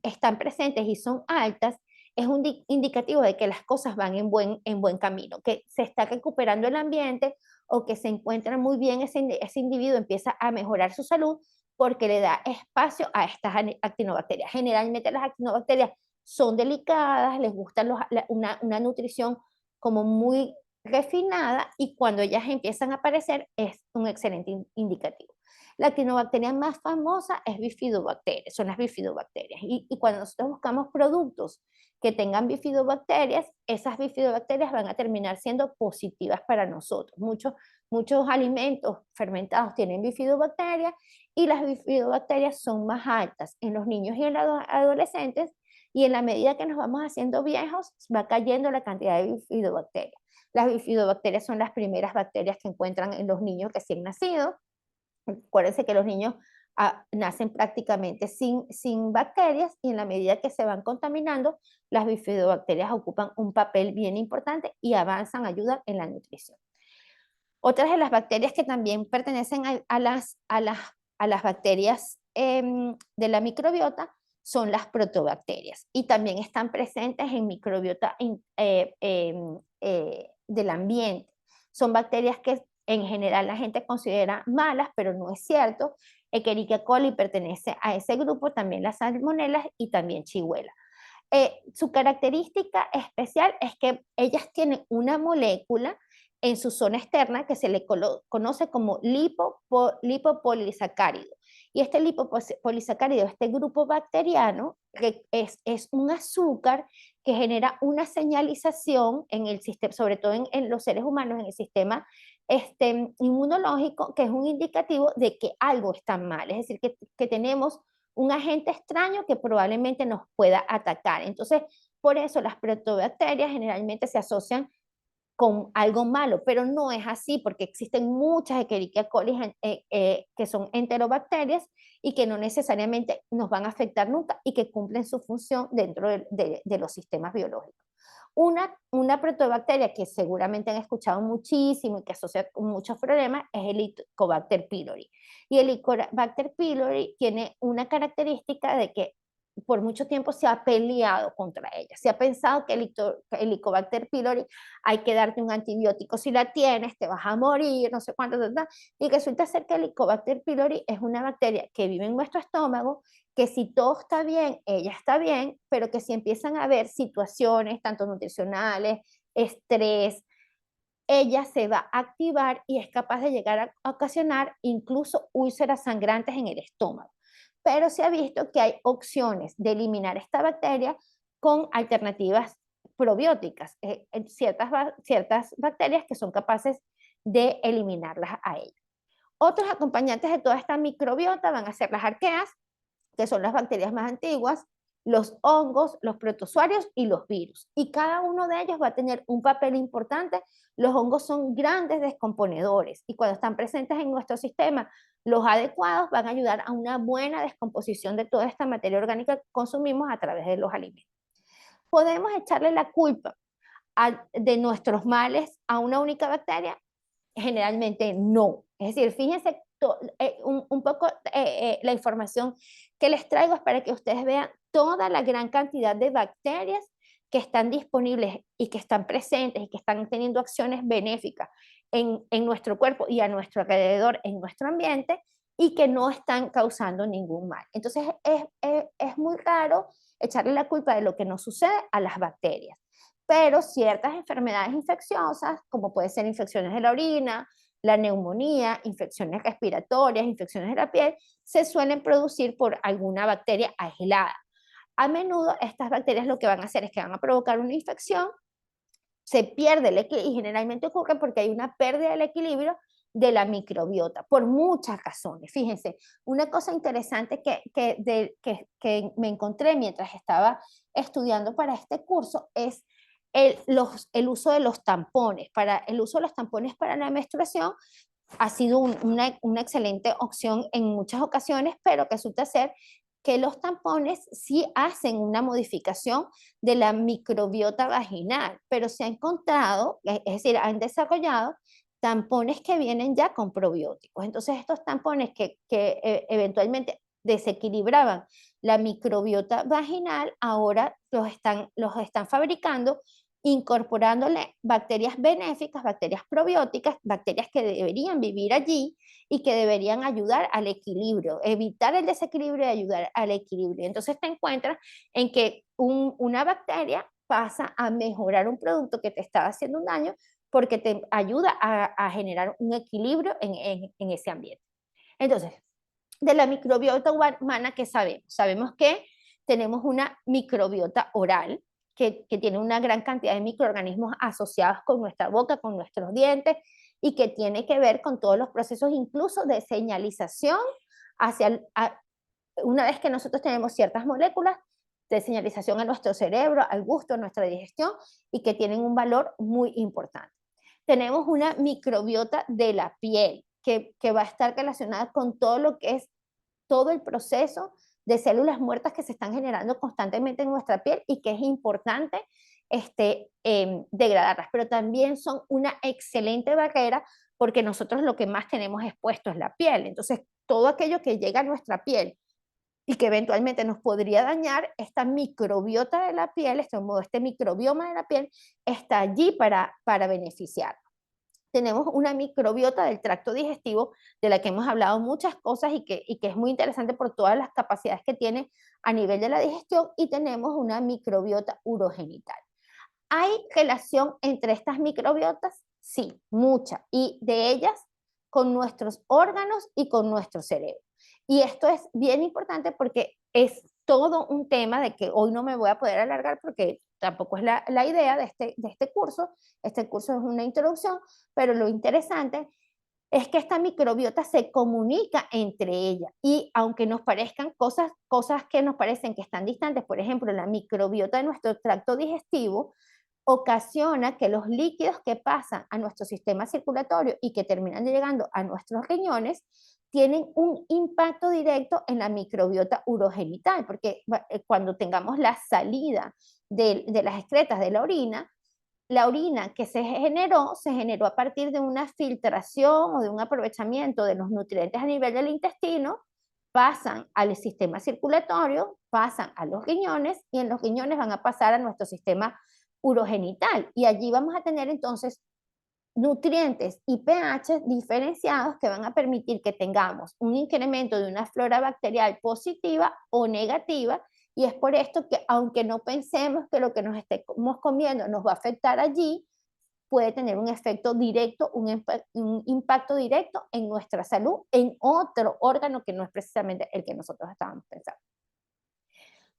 están presentes y son altas, es un indicativo de que las cosas van en buen camino, que se está recuperando el ambiente o que se encuentra muy bien ese individuo, empieza a mejorar su salud porque le da espacio a estas actinobacterias. Generalmente las actinobacterias son delicadas, les gusta una nutrición como muy refinada, y cuando ellas empiezan a aparecer es un excelente indicativo. La actinobacteria más famosa es bifidobacterias, son las bifidobacterias. Y cuando nosotros buscamos productos que tengan bifidobacterias, esas bifidobacterias van a terminar siendo positivas para nosotros. Muchos alimentos fermentados tienen bifidobacterias, y las bifidobacterias son más altas en los niños y en los adolescentes, y en la medida que nos vamos haciendo viejos, va cayendo la cantidad de bifidobacterias. Las bifidobacterias son las primeras bacterias que encuentran en los niños recién nacidos. Acuérdense que los niños nacen prácticamente sin bacterias, y en la medida que se van contaminando, las bifidobacterias ocupan un papel bien importante y avanzan, ayudan en la nutrición. Otras de las bacterias que también pertenecen a las bacterias de la microbiota son las protobacterias, y también están presentes en microbiota del ambiente. Son bacterias que en general la gente considera malas, pero no es cierto. Escherichia coli pertenece a ese grupo, también las salmonelas y también Shigella. Su característica especial es que ellas tienen una molécula en su zona externa que se le conoce como lipopolisacárido. Y este lipopolisacárido, este grupo bacteriano, es un azúcar que genera una señalización en el sistema, sobre todo en los seres humanos, en el sistema inmunológico, que es un indicativo de que algo está mal, es decir, que tenemos un agente extraño que probablemente nos pueda atacar. Entonces, por eso las protobacterias generalmente se asocian con algo malo, pero no es así, porque existen muchas Escherichia coli que son enterobacterias y que no necesariamente nos van a afectar nunca y que cumplen su función dentro de los sistemas biológicos. Una protobacteria que seguramente han escuchado muchísimo y que asocia con muchos problemas es el Helicobacter pylori. Y el Helicobacter pylori tiene una característica de que por mucho tiempo se ha peleado contra ella. Se ha pensado que el Helicobacter pylori hay que darte un antibiótico si la tienes, te vas a morir, no sé cuánto, y resulta ser que el Helicobacter pylori es una bacteria que vive en nuestro estómago, que si todo está bien, ella está bien, pero que si empiezan a haber situaciones, tanto nutricionales, estrés, ella se va a activar y es capaz de llegar a ocasionar incluso úlceras sangrantes en el estómago. Pero se ha visto que hay opciones de eliminar esta bacteria con alternativas probióticas, ciertas bacterias que son capaces de eliminarlas a ella. Otros acompañantes de toda esta microbiota van a ser las arqueas, que son las bacterias más antiguas, los hongos, los protozoarios y los virus. Y cada uno de ellos va a tener un papel importante. Los hongos son grandes descomponedores y cuando están presentes en nuestro sistema, los adecuados van a ayudar a una buena descomposición de toda esta materia orgánica que consumimos a través de los alimentos. ¿Podemos echarle la culpa de nuestros males a una única bacteria? Generalmente no. Es decir, fíjense un poco la información que les traigo es para que ustedes vean toda la gran cantidad de bacterias que están disponibles y que están presentes y que están teniendo acciones benéficas en nuestro cuerpo y a nuestro alrededor, en nuestro ambiente, y que no están causando ningún mal. Entonces es muy raro echarle la culpa de lo que nos sucede a las bacterias, pero ciertas enfermedades infecciosas, como puede ser infecciones de la orina, la neumonía, infecciones respiratorias, infecciones de la piel, se suelen producir por alguna bacteria aislada. A menudo estas bacterias lo que van a hacer es que van a provocar una infección, se pierde el equilibrio, y generalmente ocurre porque hay una pérdida del equilibrio de la microbiota, por muchas razones. Fíjense, una cosa interesante que me encontré mientras estaba estudiando para este curso es el uso de los tampones. El uso de los tampones para la menstruación ha sido una excelente opción en muchas ocasiones, pero resulta ser que los tampones sí hacen una modificación de la microbiota vaginal, pero se ha encontrado, es decir, han desarrollado tampones que vienen ya con probióticos. Entonces, estos tampones que eventualmente desequilibraban la microbiota vaginal, ahora los están fabricando incorporándole bacterias benéficas, bacterias probióticas, bacterias que deberían vivir allí y que deberían ayudar al equilibrio, evitar el desequilibrio y ayudar al equilibrio. Entonces te encuentras en que una bacteria pasa a mejorar un producto que te estaba haciendo un daño porque te ayuda a generar un equilibrio en ese ambiente. Entonces, de la microbiota humana, ¿qué sabemos? Sabemos que tenemos una microbiota oral, que tiene una gran cantidad de microorganismos asociados con nuestra boca, con nuestros dientes, y que tiene que ver con todos los procesos, incluso de señalización hacia, una vez que nosotros tenemos ciertas moléculas, de señalización a nuestro cerebro, al gusto, a nuestra digestión, y que tienen un valor muy importante. Tenemos una microbiota de la piel, que va a estar relacionada con todo lo que es todo el proceso de células muertas que se están generando constantemente en nuestra piel y que es importante degradarlas, pero también son una excelente barrera porque nosotros lo que más tenemos expuesto es la piel. Entonces, todo aquello que llega a nuestra piel y que eventualmente nos podría dañar, esta microbiota de la piel, este microbioma de la piel, está allí para beneficiar. Tenemos una microbiota del tracto digestivo de la que hemos hablado muchas cosas y que es muy interesante por todas las capacidades que tiene a nivel de la digestión, y tenemos una microbiota urogenital. ¿Hay relación entre estas microbiotas? Sí, mucha, y de ellas con nuestros órganos y con nuestro cerebro. Y esto es bien importante porque es todo un tema de que hoy no me voy a poder alargar porque tampoco es la idea de este curso. Este curso es una introducción, pero lo interesante es que esta microbiota se comunica entre ellas, y aunque nos parezcan cosas que nos parecen que están distantes, por ejemplo, la microbiota de nuestro tracto digestivo ocasiona que los líquidos que pasan a nuestro sistema circulatorio y que terminan llegando a nuestros riñones tienen un impacto directo en la microbiota urogenital, porque cuando tengamos la salida de las excretas de la orina que se generó a partir de una filtración o de un aprovechamiento de los nutrientes a nivel del intestino, pasan al sistema circulatorio, pasan a los riñones, y en los riñones van a pasar a nuestro sistema urogenital, y allí vamos a tener entonces nutrientes y pH diferenciados que van a permitir que tengamos un incremento de una flora bacterial positiva o negativa. Y es por esto que, aunque no pensemos que lo que nos estemos comiendo nos va a afectar allí, puede tener un efecto directo, un impacto directo en nuestra salud, en otro órgano que no es precisamente el que nosotros estábamos pensando.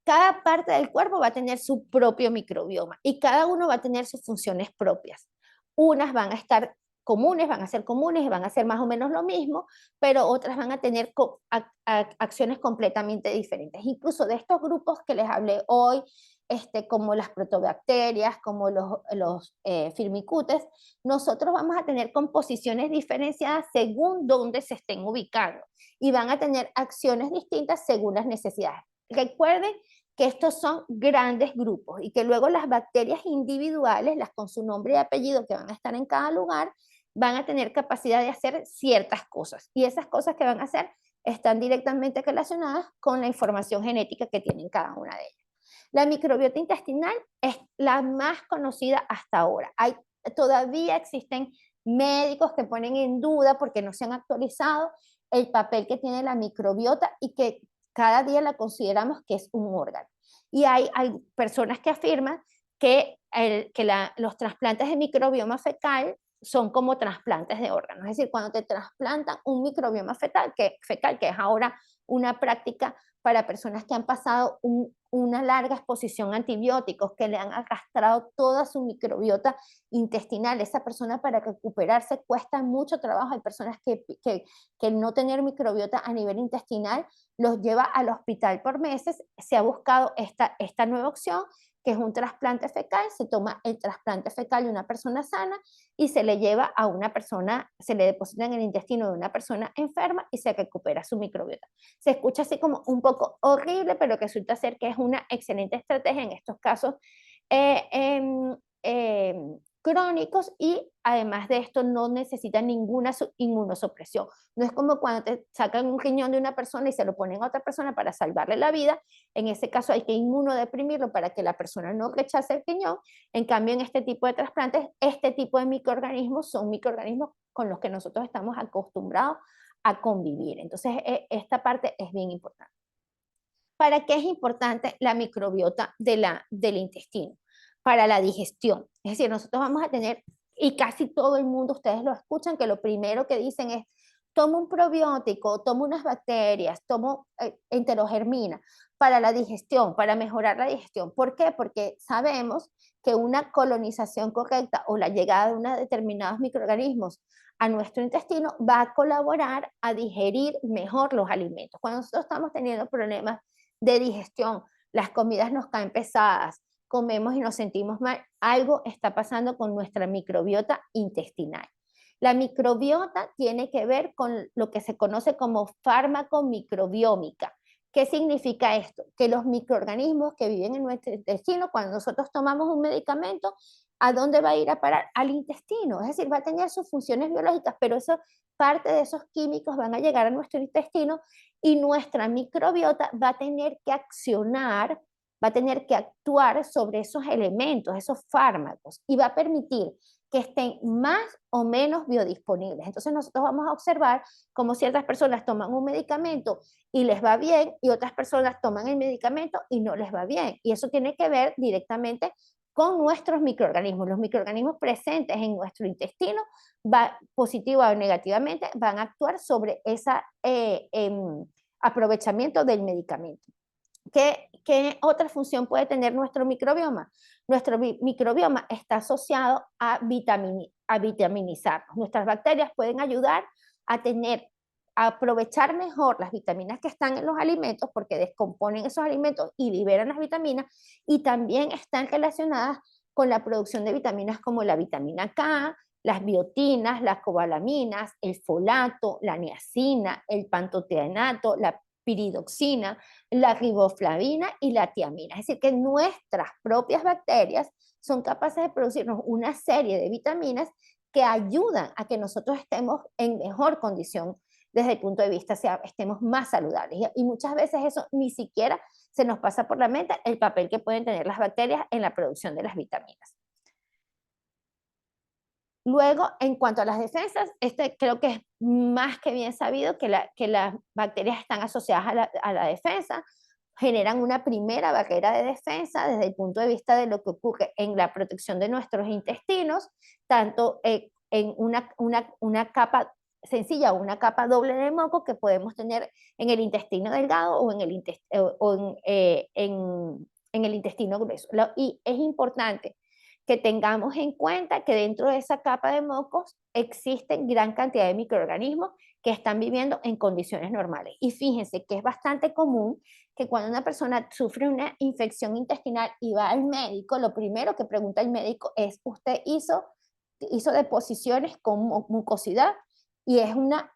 Cada parte del cuerpo va a tener su propio microbioma y cada uno va a tener sus funciones propias. Unas van a estar comunes, van a ser comunes y van a ser más o menos lo mismo, pero otras van a tener acciones completamente diferentes. Incluso de estos grupos que les hablé hoy, como las protobacterias, como los firmicutes, nosotros vamos a tener composiciones diferenciadas según dónde se estén ubicando, y van a tener acciones distintas según las necesidades. Recuerden que estos son grandes grupos y que luego las bacterias individuales, las con su nombre y apellido que van a estar en cada lugar, van a tener capacidad de hacer ciertas cosas, y esas cosas que van a hacer están directamente relacionadas con la información genética que tienen cada una de ellas. La microbiota intestinal es la más conocida hasta ahora. Todavía existen médicos que ponen en duda porque no se han actualizado el papel que tiene la microbiota y que cada día la consideramos que es un órgano. Y hay personas que afirman que los trasplantes de microbioma fecal son como trasplantes de órganos. Es decir, cuando te trasplantan un microbioma fecal, que es ahora una práctica para personas que han pasado una larga exposición a antibióticos, que le han arrastrado toda su microbiota intestinal. Esa persona, para recuperarse cuesta mucho trabajo. Hay personas que no tener microbiota a nivel intestinal los lleva al hospital por meses. Se ha buscado esta nueva opción, que es un trasplante fecal. Se toma el trasplante fecal de una persona sana y se le lleva a una persona, se le deposita en el intestino de una persona enferma y se recupera su microbiota. Se escucha así como un poco horrible, pero resulta ser que es una excelente estrategia en estos casos crónicos y además de esto no necesitan ninguna inmunosupresión. No es como cuando te sacan un riñón de una persona y se lo ponen a otra persona para salvarle la vida. En ese caso hay que inmunodeprimirlo para que la persona no rechace el riñón. En cambio, en este tipo de trasplantes, este tipo de microorganismos son microorganismos con los que nosotros estamos acostumbrados a convivir. Entonces, esta parte es bien importante. ¿Para qué es importante la microbiota del intestino? Para la digestión. Es decir, nosotros vamos a tener, y casi todo el mundo, ustedes lo escuchan, que lo primero que dicen es, tomo un probiótico, tomo unas bacterias, tomo enterogermina para la digestión, para mejorar la digestión. ¿Por qué? Porque sabemos que una colonización correcta o la llegada de unos determinados microorganismos a nuestro intestino va a colaborar a digerir mejor los alimentos. Cuando nosotros estamos teniendo problemas de digestión, las comidas nos caen pesadas, comemos y nos sentimos mal, algo está pasando con nuestra microbiota intestinal. La microbiota tiene que ver con lo que se conoce como fármaco-microbiómica. ¿Qué significa esto? Que los microorganismos que viven en nuestro intestino, cuando nosotros tomamos un medicamento, ¿a dónde va a ir a parar? Al intestino. Es decir, va a tener sus funciones biológicas, pero eso, parte de esos químicos van a llegar a nuestro intestino y nuestra microbiota va a tener que accionar, va a tener que actuar sobre esos elementos, esos fármacos, y va a permitir que estén más o menos biodisponibles. Entonces nosotros vamos a observar cómo ciertas personas toman un medicamento y les va bien, y otras personas toman el medicamento y no les va bien. Y eso tiene que ver directamente con nuestros microorganismos. Los microorganismos presentes en nuestro intestino, positiva o negativamente, van a actuar sobre ese aprovechamiento del medicamento. ¿Qué otra función puede tener nuestro microbioma? Nuestro microbioma está asociado a vitaminizarnos. Nuestras bacterias pueden ayudar a aprovechar mejor las vitaminas que están en los alimentos porque descomponen esos alimentos y liberan las vitaminas, y también están relacionadas con la producción de vitaminas como la vitamina K, las biotinas, las cobalaminas, el folato, la niacina, el pantotenoato, la piridoxina, la riboflavina y la tiamina. Es decir, que nuestras propias bacterias son capaces de producirnos una serie de vitaminas que ayudan a que nosotros estemos en mejor condición desde el punto de vista, o sea, estemos más saludables. Y muchas veces eso ni siquiera se nos pasa por la mente, el papel que pueden tener las bacterias en la producción de las vitaminas. Luego, en cuanto a las defensas, creo que es más que bien sabido que las bacterias están asociadas a la defensa, generan una primera barrera de defensa desde el punto de vista de lo que ocurre en la protección de nuestros intestinos, tanto en una capa sencilla o una capa doble de moco que podemos tener en el intestino delgado o en el intestino grueso. Y es importante que tengamos en cuenta que dentro de esa capa de mocos existen gran cantidad de microorganismos que están viviendo en condiciones normales. Y fíjense que es bastante común que cuando una persona sufre una infección intestinal y va al médico, lo primero que pregunta el médico es, ¿usted hizo deposiciones con mucosidad? Y es una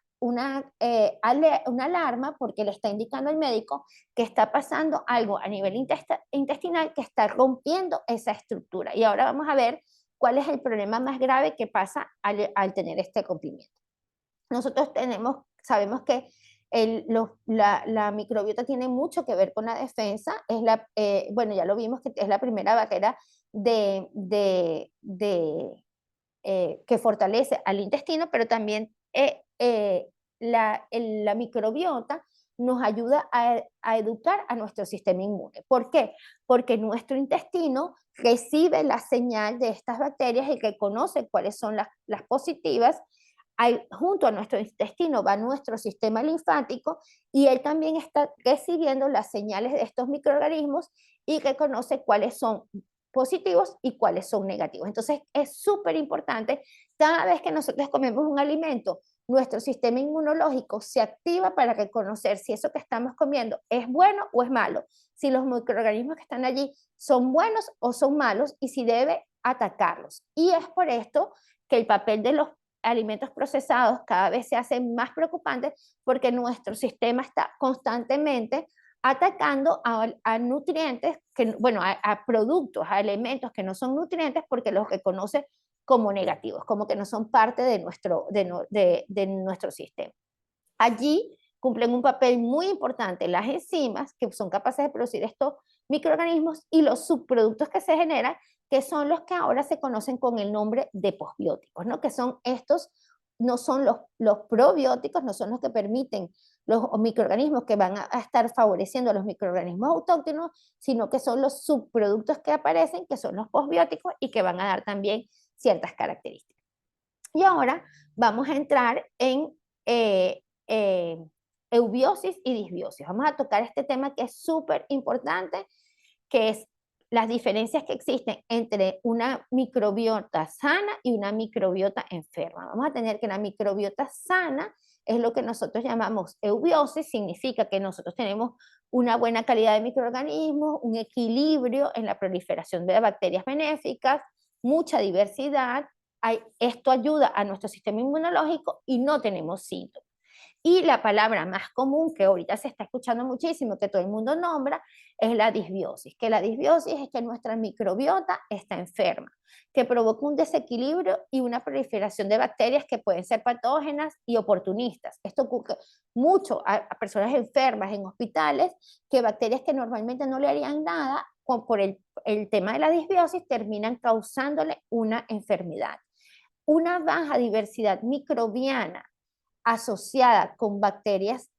alarma porque le está indicando al médico que está pasando algo a nivel intestinal que está rompiendo esa estructura. Y ahora vamos a ver cuál es el problema más grave que pasa al tener este rompimiento. Nosotros sabemos que la microbiota tiene mucho que ver con la defensa. Bueno, ya lo vimos que es la primera barrera que fortalece al intestino, pero también la microbiota nos ayuda a educar a nuestro sistema inmune. ¿Por qué? Porque nuestro intestino recibe la señal de estas bacterias y reconoce cuáles son las positivas. Junto a nuestro intestino va nuestro sistema linfático y él también está recibiendo las señales de estos microorganismos y reconoce cuáles son positivos y cuáles son negativos. Entonces es súper importante, cada vez que nosotros comemos un alimento, nuestro sistema inmunológico se activa para reconocer si eso que estamos comiendo es bueno o es malo, si los microorganismos que están allí son buenos o son malos y si debe atacarlos. Y es por esto que el papel de los alimentos procesados cada vez se hace más preocupante porque nuestro sistema está constantemente atacando a nutrientes, a productos, a elementos que no son nutrientes porque los reconoce como negativos, como que no son parte de nuestro sistema. Allí cumplen un papel muy importante las enzimas, que son capaces de producir estos microorganismos, y los subproductos que se generan, que son los que ahora se conocen con el nombre de posbióticos, ¿no? Que son estos, no son los probióticos, no son los que permiten los microorganismos que van a estar favoreciendo a los microorganismos autóctonos, sino que son los subproductos que aparecen, que son los posbióticos y que van a dar también ciertas características. Y ahora vamos a entrar en eubiosis y disbiosis. Vamos a tocar este tema que es súper importante, que es las diferencias que existen entre una microbiota sana y una microbiota enferma. Vamos a tener que la microbiota sana es lo que nosotros llamamos eubiosis, significa que nosotros tenemos una buena calidad de microorganismos, un equilibrio en la proliferación de bacterias benéficas, mucha diversidad. Esto ayuda a nuestro sistema inmunológico y no tenemos síntomas. Y la palabra más común que ahorita se está escuchando muchísimo, que todo el mundo nombra, es la disbiosis. Que la disbiosis es que nuestra microbiota está enferma, que provoca un desequilibrio y una proliferación de bacterias que pueden ser patógenas y oportunistas. Esto ocurre mucho a personas enfermas en hospitales, que bacterias que normalmente no le harían nada, por el tema de la disbiosis, terminan causándole una enfermedad. Una baja diversidad microbiana asociada con bacterias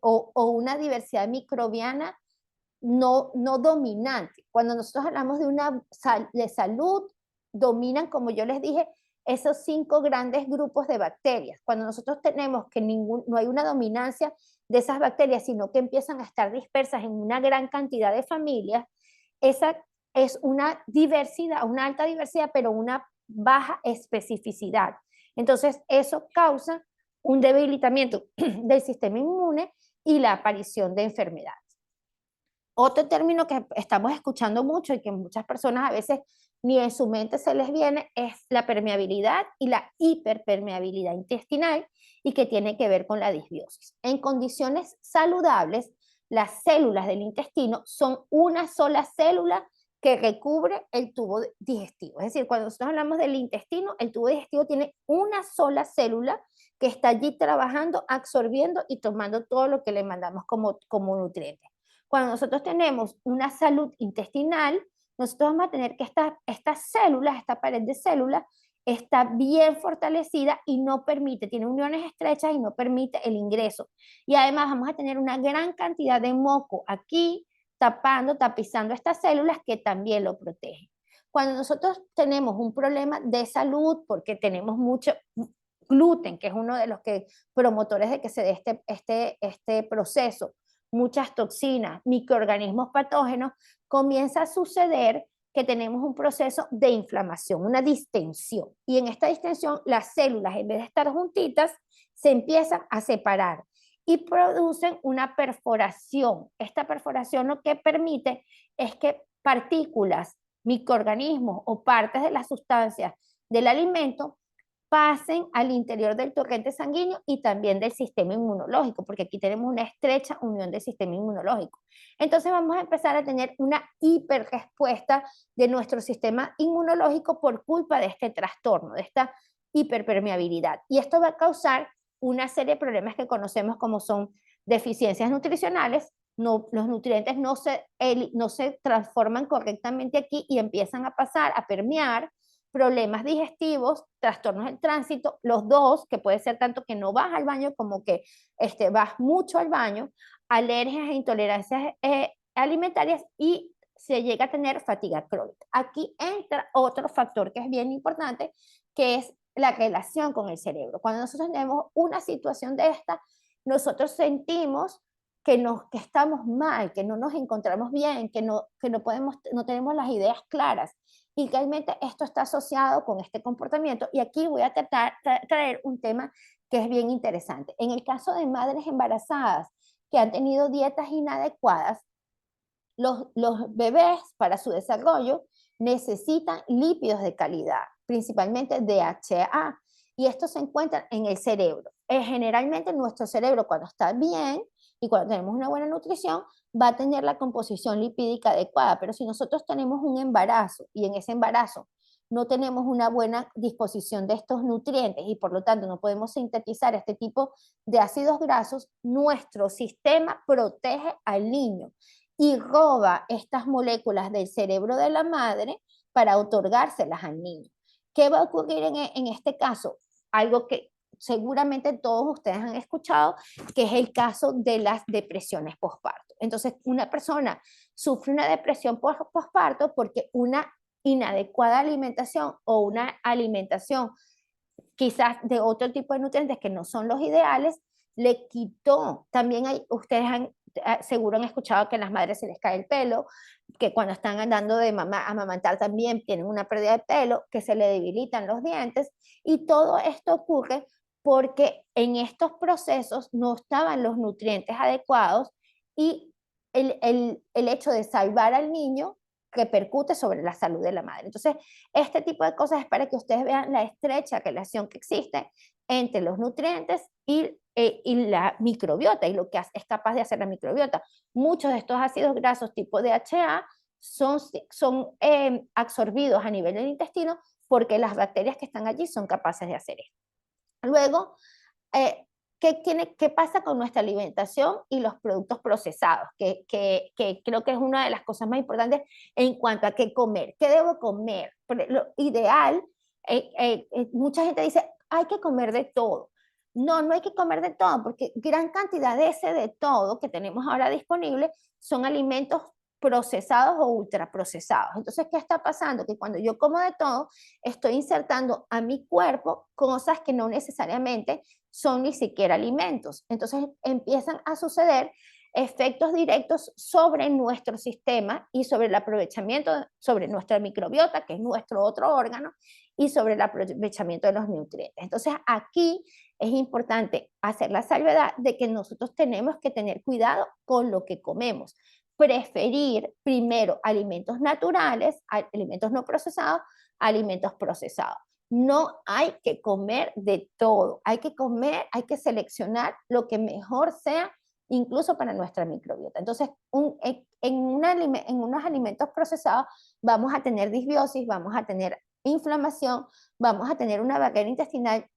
o una diversidad microbiana no dominante. Cuando nosotros hablamos de salud, dominan, como yo les dije, esos 5 grandes grupos de bacterias. Cuando nosotros tenemos que no hay una dominancia de esas bacterias, sino que empiezan a estar dispersas en una gran cantidad de familias, esa es una diversidad, una alta diversidad, pero una baja especificidad. Entonces, eso causa un debilitamiento del sistema inmune y la aparición de enfermedades. Otro término que estamos escuchando mucho y que muchas personas a veces ni en su mente se les viene es la permeabilidad y la hiperpermeabilidad intestinal, y que tiene que ver con la disbiosis. En condiciones saludables, las células del intestino son una sola célula que recubre el tubo digestivo. Es decir, cuando nosotros hablamos del intestino, el tubo digestivo tiene una sola célula que está allí trabajando, absorbiendo y tomando todo lo que le mandamos como nutrientes. Cuando nosotros tenemos una salud intestinal, nosotros vamos a tener que estas células, esta pared de células, está bien fortalecida y no permite, tiene uniones estrechas y no permite el ingreso. Y además vamos a tener una gran cantidad de moco aquí, tapizando estas células que también lo protegen. Cuando nosotros tenemos un problema de salud, porque tenemos mucho gluten, que es uno de los promotores de que se dé este proceso, muchas toxinas, microorganismos patógenos, comienza a suceder que tenemos un proceso de inflamación, una distensión. Y en esta distensión, las células, en vez de estar juntitas, se empiezan a separar y producen una perforación. Esta perforación lo que permite es que partículas, microorganismos o partes de las sustancias del alimento pasen al interior del torrente sanguíneo y también del sistema inmunológico, porque aquí tenemos una estrecha unión del sistema inmunológico. Entonces vamos a empezar a tener una hiperrespuesta de nuestro sistema inmunológico por culpa de este trastorno, de esta hiperpermeabilidad. Y esto va a causar una serie de problemas que conocemos como son deficiencias nutricionales. Los nutrientes no se transforman correctamente aquí y empiezan a pasar a permear, problemas digestivos, trastornos del tránsito, los dos, que puede ser tanto que no vas al baño como que vas mucho al baño, alergias e intolerancias alimentarias, y se llega a tener fatiga crónica. Aquí entra otro factor que es bien importante, que es la relación con el cerebro. Cuando nosotros tenemos una situación de esta, nosotros sentimos que estamos mal, que no nos encontramos bien, que no tenemos las ideas claras. Y realmente esto está asociado con este comportamiento. Y aquí voy a traer un tema que es bien interesante. En el caso de madres embarazadas que han tenido dietas inadecuadas, los bebés para su desarrollo necesitan lípidos de calidad, principalmente DHA, y estos se encuentran en el cerebro. Generalmente nuestro cerebro, cuando está bien y cuando tenemos una buena nutrición, va a tener la composición lipídica adecuada, pero si nosotros tenemos un embarazo y en ese embarazo no tenemos una buena disposición de estos nutrientes y por lo tanto no podemos sintetizar este tipo de ácidos grasos, nuestro sistema protege al niño y roba estas moléculas del cerebro de la madre para otorgárselas al niño. ¿Qué va a ocurrir en este caso? Algo que seguramente todos ustedes han escuchado, que es el caso de las depresiones postparto. Entonces, una persona sufre una depresión postparto porque una inadecuada alimentación o una alimentación quizás de otro tipo de nutrientes que no son los ideales, le quitó. También ustedes seguro han escuchado que a las madres se les cae el pelo, que cuando están andando de amamantar también tienen una pérdida de pelo, que se le debilitan los dientes, y todo esto ocurre porque en estos procesos no estaban los nutrientes adecuados y el hecho de salvar al niño repercute sobre la salud de la madre. Entonces, este tipo de cosas es para que ustedes vean la estrecha relación que existe entre los nutrientes y la microbiota y lo que es capaz de hacer la microbiota. Muchos de estos ácidos grasos tipo DHA son absorbidos a nivel del intestino porque las bacterias que están allí son capaces de hacer esto. Luego, ¿qué pasa con nuestra alimentación y los productos procesados? Que creo que es una de las cosas más importantes en cuanto a qué comer. ¿Qué debo comer? Lo ideal, mucha gente dice, hay que comer de todo. No, no hay que comer de todo, porque gran cantidad de ese de todo que tenemos ahora disponible son alimentos procesados o ultraprocesados. Entonces, ¿qué está pasando? Que cuando yo como de todo, estoy insertando a mi cuerpo cosas que no necesariamente son ni siquiera alimentos. Entonces empiezan a suceder efectos directos sobre nuestro sistema y sobre el aprovechamiento, sobre nuestra microbiota, que es nuestro otro órgano, y sobre el aprovechamiento de los nutrientes. Entonces aquí es importante hacer la salvedad de que nosotros tenemos que tener cuidado con lo que comemos. Preferir primero alimentos naturales, alimentos no procesados, alimentos procesados. No hay que comer de todo, hay que comer, hay que seleccionar lo que mejor sea, incluso para nuestra microbiota. Entonces, en unos alimentos procesados vamos a tener disbiosis, vamos a tener inflamación, vamos a tener una barrera intestinal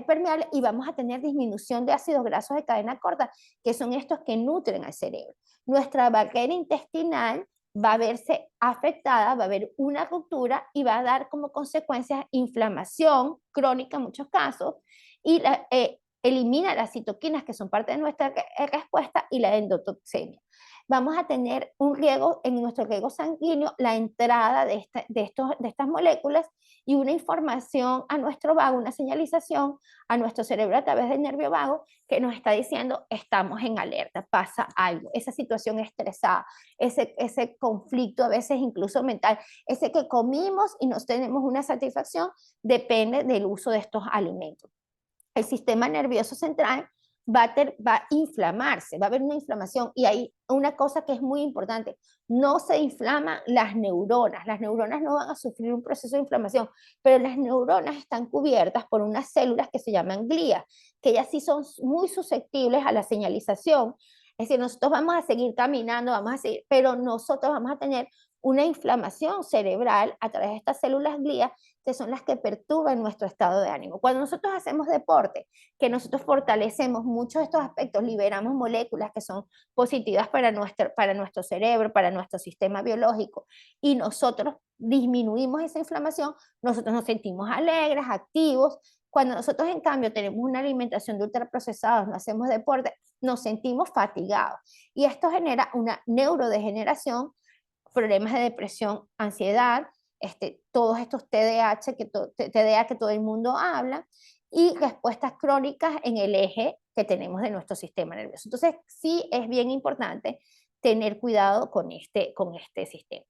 permeable y vamos a tener disminución de ácidos grasos de cadena corta, que son estos que nutren al cerebro. Nuestra barrera intestinal va a verse afectada, va a haber una ruptura y va a dar como consecuencia inflamación crónica en muchos casos y elimina las citoquinas que son parte de nuestra respuesta y la endotoxemia. Vamos a tener un riego en nuestro riego sanguíneo, la entrada de estas moléculas y una información a nuestro vago, una señalización a nuestro cerebro a través del nervio vago que nos está diciendo estamos en alerta, pasa algo, esa situación estresada, ese conflicto a veces incluso mental, ese que comimos y no tenemos una satisfacción, depende del uso de estos alimentos. El sistema nervioso central va a inflamarse, va a haber una inflamación y hay una cosa que es muy importante, no se inflaman las neuronas no van a sufrir un proceso de inflamación, pero las neuronas están cubiertas por unas células que se llaman glías, que ellas sí son muy susceptibles a la señalización, es decir, nosotros vamos a seguir caminando, vamos a seguir, pero nosotros vamos a tener una inflamación cerebral a través de estas células glías que son las que perturban nuestro estado de ánimo. Cuando nosotros hacemos deporte, que nosotros fortalecemos muchos de estos aspectos, liberamos moléculas que son positivas para nuestro cerebro, para nuestro sistema biológico, y nosotros disminuimos esa inflamación, nosotros nos sentimos alegres, activos. Cuando nosotros, en cambio, tenemos una alimentación de ultraprocesados, no hacemos deporte, nos sentimos fatigados. Y esto genera una neurodegeneración, problemas de depresión, ansiedad, todos estos TDA que todo el mundo habla, y respuestas crónicas en el eje que tenemos de nuestro sistema nervioso. Entonces, sí es bien importante tener cuidado con este sistema.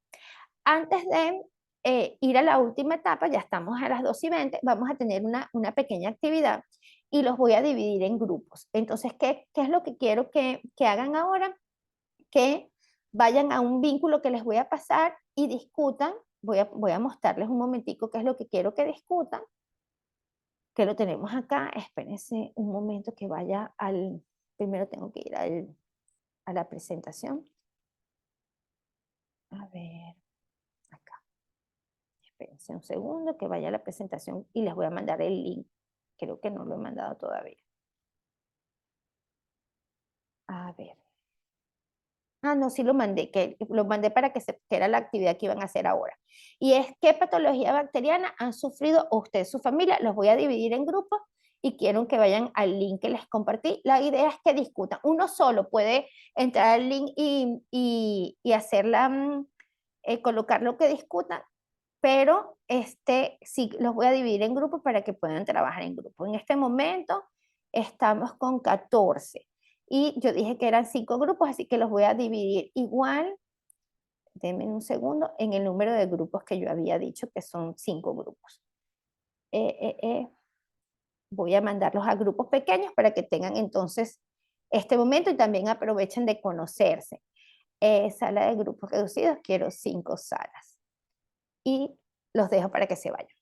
Antes de ir a la última etapa, ya estamos a las 2:20, vamos a tener una pequeña actividad y los voy a dividir en grupos. Entonces, ¿qué es lo que quiero que hagan ahora? Que vayan a un vínculo que les voy a pasar y discutan. Voy a mostrarles un momentico qué es lo que quiero que discutan, que lo tenemos acá. Espérense un momento que vaya primero tengo que ir a la presentación. A ver, acá. Espérense. Dense un segundo que vaya a la presentación y les voy a mandar el link. Creo que no lo he mandado todavía. A ver. Ah, no, sí lo mandé, que lo mandé para que era la actividad que iban a hacer ahora. Y es qué patología bacteriana han sufrido usted y su familia. Los voy a dividir en grupos y quiero que vayan al link que les compartí. La idea es que discutan. Uno solo puede entrar al link y hacerla, colocar lo que discutan, pero sí los voy a dividir en grupos para que puedan trabajar en grupo. En este momento estamos con 14 y yo dije que eran 5 grupos, así que los voy a dividir igual, denme un segundo, en el número de grupos que yo había dicho, que son 5 grupos. Voy a mandarlos a grupos pequeños para que tengan entonces este momento y también aprovechen de conocerse. Sala de grupos reducidos, quiero 5 salas. Y los dejo para que se vayan.